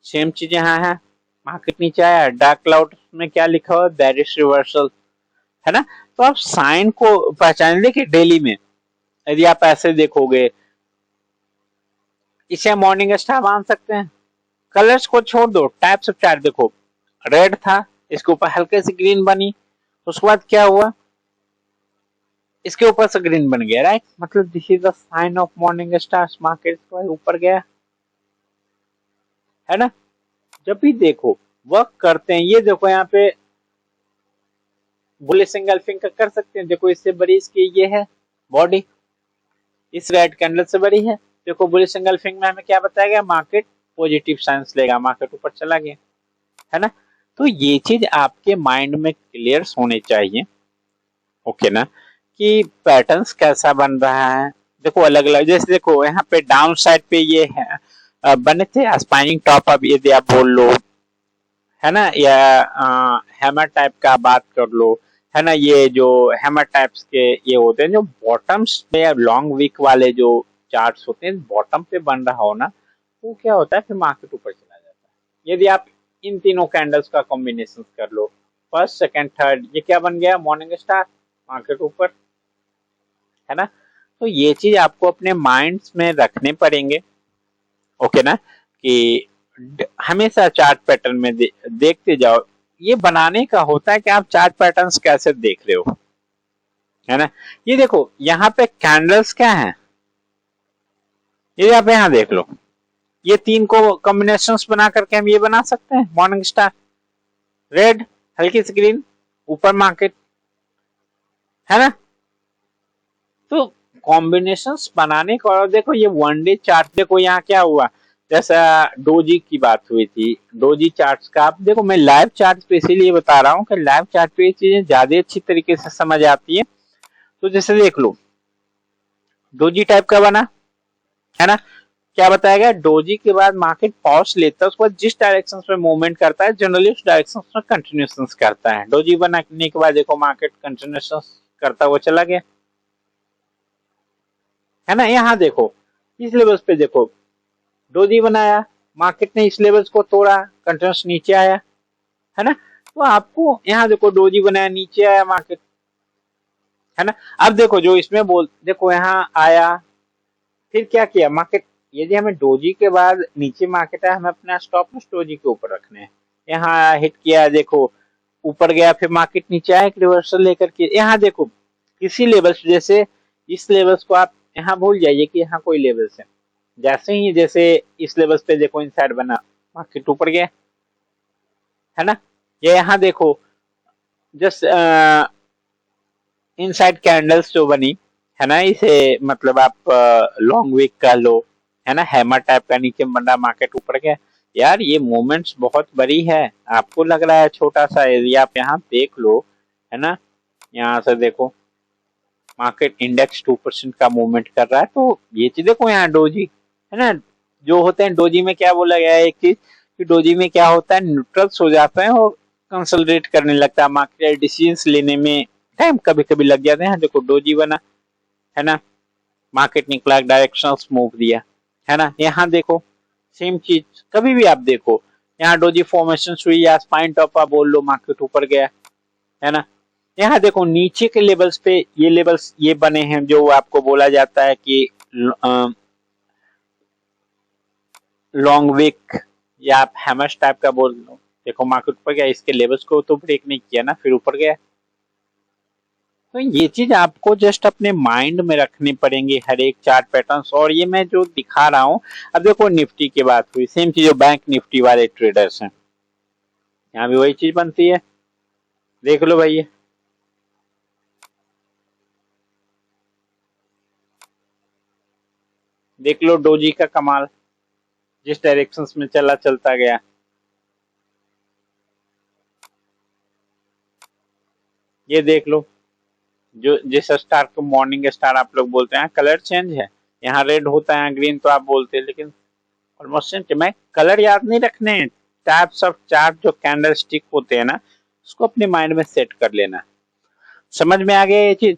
सेम चीज यहाँ है, मार्केट नीचे आया, डार्क क्लाउड में क्या लिखा हुआ है, बेरिश रिवर्सल, है ना? तो आप साइन को पहचान देखिए डेली में, यदि आप ऐसे देखोगे, इसे मॉर्निंग स्टार मान सकते हैं। कलर्स को छोड़ दो, टाइप्स ऑफ चार्ट देखो, रेड था, इसके ऊपर हल्के से ग्रीन बनी, उसके बाद क्या हुआ, इसके ऊपर से ग्रीन बन गया, राइट? मतलब this is the sign of morning star, market ऊपर गया, है ना? जब भी देखो वर्क करते हैं, ये देखो यहाँ पे बुलिश एंगल्फिंग का कर सकते हैं, देखो इससे बड़ी इसकी ये है बॉडी, इस रेड कैंडल से बड़ी है। देखो बुलिश एंगल्फिंग में हमें क्या बताया गया, मार्केट पॉजिटिव साइंस लेगा, मार्केट ऊपर चला गया, है ना? तो ये चीज आपके माइंड में क्लियर होने चाहिए, ओके ना, कि पैटर्न्स कैसा बन रहा है। देखो अलग अलग, जैसे देखो यहाँ पे डाउन साइड पे ये है, बने थे स्पाइनिंग टॉप, अब यदि आप बोल लो, है ना, या हैमर टाइप का बात कर लो, है ना, ये जो हैमर टाइप्स के ये होते हैं, जो बॉटम्स पे लॉन्ग वीक वाले जो चार्ट्स होते हैं, बॉटम पे बन रहा हो ना, वो क्या होता है, फिर मार्केट ऊपर चला जाता है। यदि आप इन तीनों कैंडल्स का कॉम्बिनेशन कर लो, फर्स्ट सेकंड थर्ड, ये क्या बन गया, मॉर्निंग स्टार, मार्केट ऊपर, है ना? तो ये चीज आपको अपने माइंड्स में रखने पड़ेंगे, ओके ना, कि हमेशा चार्ट पैटर्न में देखते जाओ। ये बनाने का होता है कि आप चार्ट पैटर्न्स कैसे देख रहे हो, है ना? ये देखो यहाँ पे कैंडल्स क्या है, ये आप यहाँ देख लो, ये तीन को कॉम्बिनेशंस बना करके हम ये बना सकते हैं, मॉर्निंग स्टार, रेड, हल्की सी ग्रीन, ऊपर मार्केट, है ना? तो कॉम्बिनेशंस बनाने का, और देखो ये 1 डे चार्ट, देखो यहाँ क्या हुआ, जैसा डोजी की बात हुई थी, डोजी चार्ट्स का आप देखो, मैं लाइव चार्ट पे इसीलिए बता रहा हूँ कि लाइव चार्ट पे ये चीजें ज्यादा अच्छी तरीके से समझ आती है। तो जैसे देख लो, डोजी टाइप का बना, है ना? क्या बताया गया, डोजी के बाद मार्केट पॉज लेता है, उसके बाद जिस डायरेक्शन में मूवमेंट करता है जनरली उस डायरेक्शन में कंटिन्यूएशन करता है। डोजी बनाने के बाद देखो मार्केट कंटिन्यूएशन करता हुआ चला गया, है ना? यहाँ देखो इस लेवल्स पे देखो, डोजी बनाया, मार्केट ने इस लेवल्स को तोड़ा, कंटिन्यूस नीचे आया, है ना? तो आपको यहाँ देखो डोजी बनाया, नीचे आया मार्केट, है ना? अब देखो जो इसमें बोल, देखो यहाँ आया, फिर क्या किया मार्केट, यदि हमें डोजी के बाद नीचे मार्केट है, हमें अपना स्टॉप लॉस डोजी के ऊपर रखने हैं। यहाँ हिट किया, देखो ऊपर गया, फिर मार्केट नीचे आया, एक रिवर्सल लेकर के, यहाँ देखो किसी लेवल्स, जैसे इस लेवल्स को आप यहाँ भूल जाइए कि यहाँ कोई लेवल्स है। जैसे ही जैसे इस लेवल्स पे देखो इनसाइड बना, मार्केट ऊपर गया, है ना। ये यहाँ देखो जस्ट इनसाइड कैंडल्स जो बनी है ना, इसे मतलब आप लॉन्ग वीक का लो, है ना, हैमर टाइप का नीचे बना, मार्केट ऊपर गया। यार ये मूवमेंट्स बहुत बड़ी है, आपको लग रहा है छोटा सा एरिया, आप यहाँ देख लो, है ना। यहाँ से देखो मार्केट इंडेक्स 2% का मूवमेंट कर रहा है। तो ये चीज देखो यहाँ डोजी, है ना, जो होते हैं डोजी में क्या बोला गया है एक चीज कि डोजी में क्या होता है, न्यूट्रल्स हो जाता है और कंसोलिडेट करने लगता है, मार्केट डिसीजंस लेने में टाइम कभी कभी लग जाते हैं। देखो डोजी बना, है ना, मार्केट निकला, डायरेक्शनल मूव दिया, है ना। यहाँ देखो सेम चीज, कभी भी आप देखो यहाँ डोजी फॉर्मेशन हुई या स्पाइन टॉप आप बोल लो, मार्केट ऊपर गया, है ना। यहाँ देखो नीचे के लेवल्स पे ये लेवल्स ये बने हैं जो आपको बोला जाता है कि लॉन्ग वीक या आप हैमर्स टाइप का बोल लो। देखो मार्केट ऊपर गया, इसके लेवल्स को तो ब्रेक नहीं किया ना, फिर ऊपर गया। तो ये चीज आपको जस्ट अपने माइंड में रखनी पड़ेंगे हर एक चार्ट पैटर्न्स। और ये मैं जो दिखा रहा हूँ, अब देखो निफ्टी की बात हुई, सेम चीज जो बैंक निफ्टी वाले ट्रेडर्स हैं, यहाँ भी वही चीज बनती है, देख लो भैया। देख लो डोजी का कमाल, जिस डायरेक्शन में चला चलता गया। ये देख लो जो जिस स्टार को मॉर्निंग स्टार आप लोग बोलते हैं, कलर चेंज है, यहाँ रेड होता है, ग्रीन तो आप बोलते हैं, लेकिन ऑलमोस्ट सेम। मैं कलर याद नहीं रखने, टाइप्स ऑफ चार्ट जो कैंडल स्टिक होते हैं ना, उसको अपने माइंड में सेट कर लेना। समझ में आ गया ये चीज।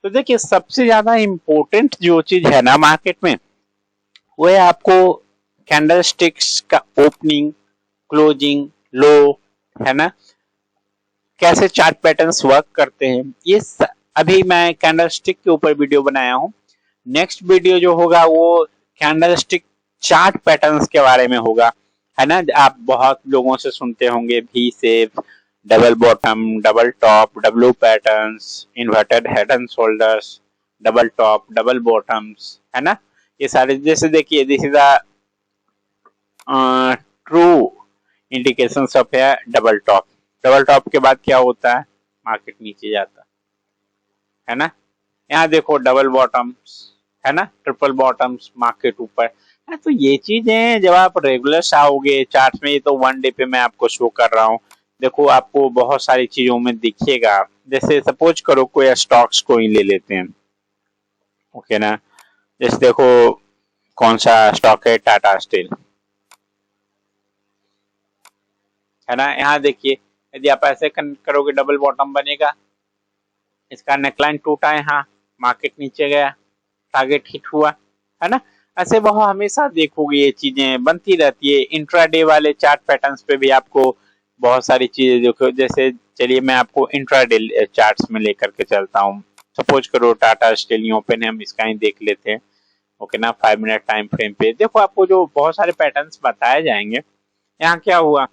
तो देखिए सबसे ज्यादा इम्पोर्टेंट जो चीज है ना मार्केट में, वो है आपको कैंडल स्टिक्स का ओपनिंग, क्लोजिंग, लो, है ना, कैसे चार्ट पैटर्न्स वर्क करते हैं। ये अभी मैं कैंडल स्टिक के ऊपर वीडियो बनाया हूँ। नेक्स्ट वीडियो जो होगा वो कैंडल स्टिक चार्ट पैटर्न्स के बारे में होगा, है ना। आप बहुत लोगों से सुनते होंगे भी shape, double bottom, double top, W patterns, inverted head and shoulders, double top, double bottoms, है ना। ये सारे जैसे देखिए this is a true indication of है डबल टॉप। डबल टॉप के बाद क्या होता है, मार्केट नीचे जाता है ना। यहाँ देखो डबल बॉटम्स, है ना, ट्रिपल बॉटम्स, मार्केट ऊपर है। तो ये चीजें जब आप रेगुलर आओगे चार्ट में, ये तो वन डे पे मैं आपको शो कर रहा हूँ, देखो आपको बहुत सारी चीजों में दिखेगा। जैसे सपोज करो कोई स्टॉक्स को ही ले लेते हैं, ओके ना, जैसे देखो कौन सा स्टॉक है, टाटा स्टील, है ना। यहाँ देखिए यदि आप ऐसे करोगे डबल बॉटम बनेगा, इसका नेकलाइन टूटा, यहाँ मार्केट नीचे गया, टारगेट हिट हुआ, है ना। ऐसे बहुत हमेशा देखोगे ये चीजें बनती रहती है। इंट्राडे वाले चार्ट पैटर्न्स पे भी आपको बहुत सारी चीजें देखो, जैसे चलिए मैं आपको इंट्राडे चार्ट्स में लेकर के चलता हूँ। सपोज करो टाटा स्टील ओपन है, हम इसका ही देख लेते हैं, ओके ना। 5 मिनट टाइम फ्रेम पे देखो आपको जो बहुत सारे पैटर्न्स बताए जाएंगे। यहाँ क्या हुआ,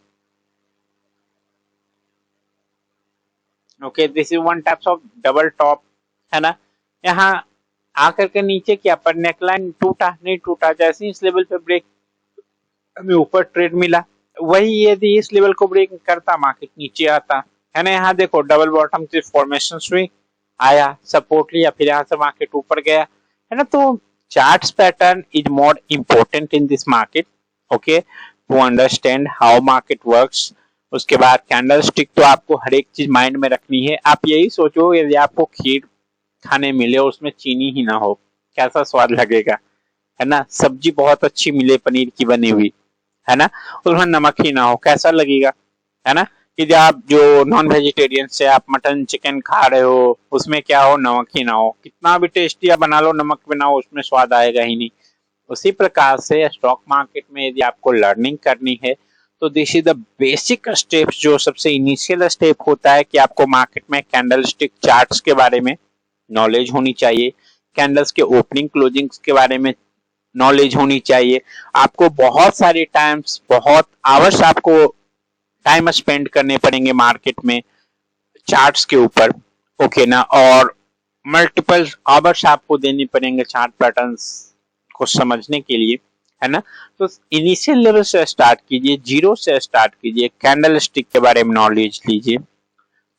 okay, this is one types of double top, है ना। यहाँ आकर के नीचे क्या पर नेकलाइन टूटा, नहीं टूटा, जैसे इस लेवल पे ब्रेक हमें ऊपर ट्रेड मिला, वही यदि इस लेवल को ब्रेक करता मार्केट नीचे आता, है ना। यहाँ देखो डबल बॉटम की फॉर्मेशन हुई, आया सपोर्ट लिया, फिर यहाँ से मार्केट ऊपर गया, है ना। तो charts pattern is more important in this market, okay, to understand how market works. उसके बाद कैंडल स्टिक तो आपको हर एक चीज माइंड में रखनी है। आप यही सोचो यदि आपको खीर खाने मिले और उसमें चीनी ही ना हो, कैसा स्वाद लगेगा, है ना। सब्जी बहुत अच्छी मिले पनीर की बनी हुई, है ना, उसमें नमक ही ना हो, कैसा लगेगा, है ना। कि जब आप जो नॉन वेजिटेरियन से आप मटन चिकन खा रहे हो, उसमें क्या हो, नमक ही ना हो, कितना भी टेस्टी आप बना लो, नमक बिना हो उसमें स्वाद आएगा ही नहीं। उसी प्रकार से स्टॉक मार्केट में यदि आपको लर्निंग करनी है तो this is the basic steps, जो सबसे इनिशियल स्टेप होता है कि आपको मार्केट में कैंडल स्टिक चार्ट्स के बारे में नॉलेज होनी चाहिए, कैंडल्स के ओपनिंग क्लोजिंग के बारे में नॉलेज होनी चाहिए। आपको बहुत सारे टाइम्स, बहुत आवर्स आपको टाइम स्पेंड करने पड़ेंगे मार्केट में चार्ट्स के ऊपर, ओके ना। और मल्टीपल आवर्स आपको देनी पड़ेंगे चार्ट पैटर्न्स को समझने के लिए, है ना। तो इनिशियल लेवल से स्टार्ट कीजिए, जीरो से स्टार्ट कीजिए, कैंडल स्टिक के बारे में नॉलेज लीजिए,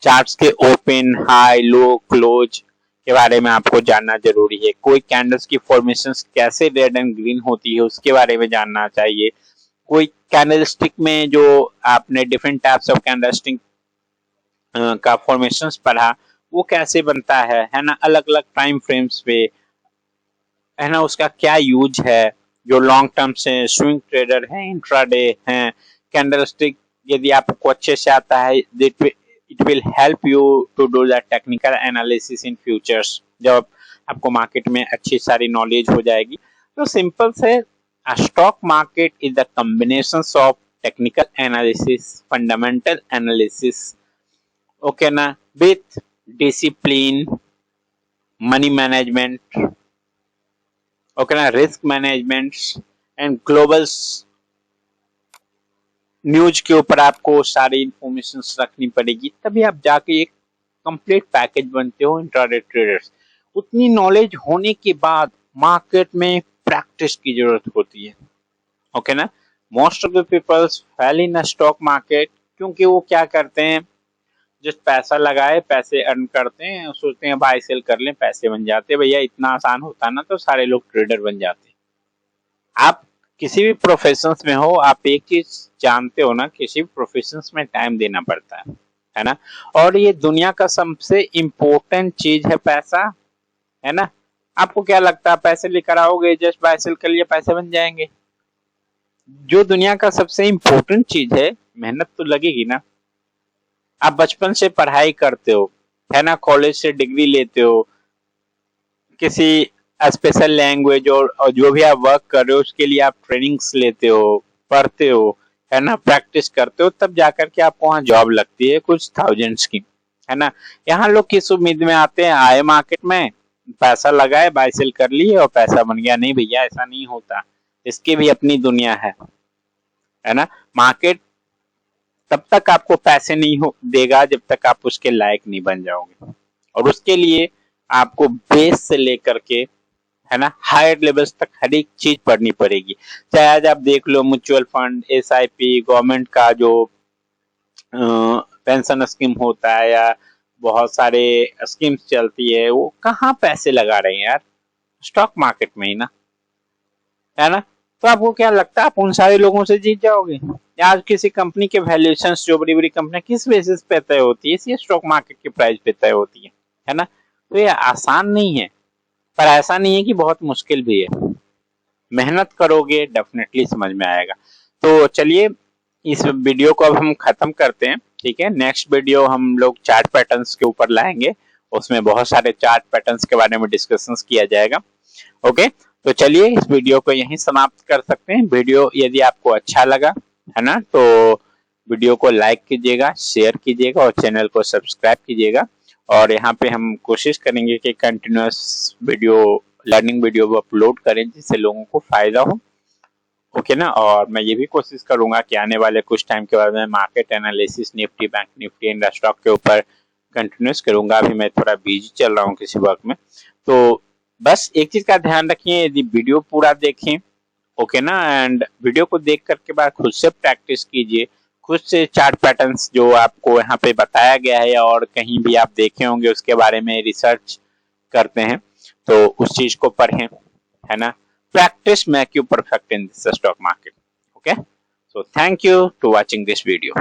चार्ट्स के ओपन, हाई, लो, क्लोज के बारे में आपको जानना जरूरी है। कोई कैंडल्स की फॉर्मेशंस कैसे रेड एंड ग्रीन होती है उसके बारे में जानना चाहिए। कोई कैंडल स्टिक में जो आपने different types of candle stick का फॉर्मेशंस पढ़ा वो कैसे बनता है ना, अलग अलग टाइम फ्रेम्स पे, है ना, उसका क्या यूज है। जो लॉन्ग टर्म से स्विंग ट्रेडर हैं, इंट्राडे हैं, कैंडलस्टिक यदि आपको अच्छे से आता है, it will help you to do the technical analysis in futures. जब आपको मार्केट में अच्छी सारी नॉलेज हो जाएगी तो सिंपल से stock market is the combination of technical analysis, fundamental analysis, okay ना, with discipline, money management, okay ना, risk management and global news के ऊपर आपको सारी इंफॉर्मेशन रखनी पड़ेगी, तभी आप जाके एक कंप्लीट पैकेज बनते हो इंट्राडे ट्रेडर्स। उतनी नॉलेज होने के बाद मार्केट में प्रैक्टिस की जरूरत होती है, ओके ना। Most of the peoples fail in a stock market क्योंकि वो क्या करते हैं, जस्ट पैसा लगाए, पैसे अर्न करते हैं, सोचते हैं बाय सेल कर लें पैसे बन जाते हैं। भैया इतना आसान होता ना तो सारे लोग ट्रेडर बन जाते। आप किसी भी प्रोफेशन में हो, आप एक चीज जानते हो ना, किसी भी प्रोफेशन में टाइम देना पड़ता है ना। और ये दुनिया का सबसे इम्पोर्टेंट चीज है पैसा, है ना। आपको क्या लगता है पैसे लेकर आओगे, जस्ट बाय सेल कर लिए पैसे बन जाएंगे? जो दुनिया का सबसे इम्पोर्टेंट चीज है, मेहनत तो लगेगी ना। आप बचपन से पढ़ाई करते हो, है ना, कॉलेज से डिग्री लेते हो, किसी स्पेशल लैंग्वेज और जो भी आप वर्क कर रहे हो उसके लिए आप ट्रेनिंग्स लेते हो, पढ़ते हो, है ना, प्रैक्टिस करते हो, तब जाकर के आपको वहाँ जॉब लगती है कुछ थाउजेंड्स की, है ना। यहाँ लोग किस उम्मीद में आते हैं, आए मार्केट में, पैसा लगाए, बाय सेल कर लिए और पैसा बन गया। नहीं भैया, ऐसा नहीं होता, इसकी भी अपनी दुनिया है ना। मार्केट तब तक आपको पैसे नहीं हो देगा जब तक आप उसके लायक नहीं बन जाओगे, और उसके लिए आपको बेस से लेकर के, है ना, हायर लेवल्स तक हर एक चीज पढ़नी पड़ेगी। चाहे आज आप देख लो म्यूचुअल फंड, एसआईपी, गवर्नमेंट का जो पेंशन स्कीम होता है या बहुत सारे स्कीम्स चलती है, वो कहाँ पैसे लगा रहे हैं यार, स्टॉक मार्केट में ही ना, है ना। तो आपको क्या लगता है आप उन सारे लोगों से जीत जाओगे? आज किसी कंपनी के वैल्यूएशन, जो बड़ी बड़ी कंपनी किस बेसिस पे तय होती है? इसी स्टॉक मार्केट के प्राइस पे तय होती है ना। तो ये आसान नहीं है, पर ऐसा नहीं है कि बहुत मुश्किल भी है। मेहनत करोगे डेफिनेटली समझ में आएगा। तो चलिए इस वीडियो को अब हम खत्म करते हैं, ठीक है। नेक्स्ट वीडियो हम लोग चार्ट पैटर्न्स के ऊपर लाएंगे, उसमें बहुत सारे चार्ट पैटर्न्स के बारे में डिस्कशन किया जाएगा, ओके। तो चलिए इस वीडियो को यहीं समाप्त कर सकते हैं। वीडियो यदि आपको अच्छा लगा, है ना, तो वीडियो को लाइक कीजिएगा, शेयर कीजिएगा और चैनल को सब्सक्राइब कीजिएगा। और यहाँ पे हम कोशिश करेंगे कि continuous video, learning video upload करें जिससे लोगों को फायदा हो, ओके ना। और मैं ये भी कोशिश करूंगा कि आने वाले कुछ टाइम के बाद में market analysis, Nifty, bank Nifty and stock के ऊपर कंटिन्यूस करूंगा। अभी मैं थोड़ा बिजी चल रहा हूँ किसी वर्क में। तो बस एक चीज का ध्यान रखिए, यदि वीडियो पूरा देखें, ओके ना, एंड वीडियो को देख करके बाद खुद से प्रैक्टिस कीजिए, खुद से चार्ट पैटर्न्स जो आपको यहाँ पे बताया गया है और कहीं भी आप देखे होंगे उसके बारे में रिसर्च करते हैं, तो उस चीज को पढ़ें, है ना। Practice make you perfect in this stock market. Okay. So thank you to watching this video.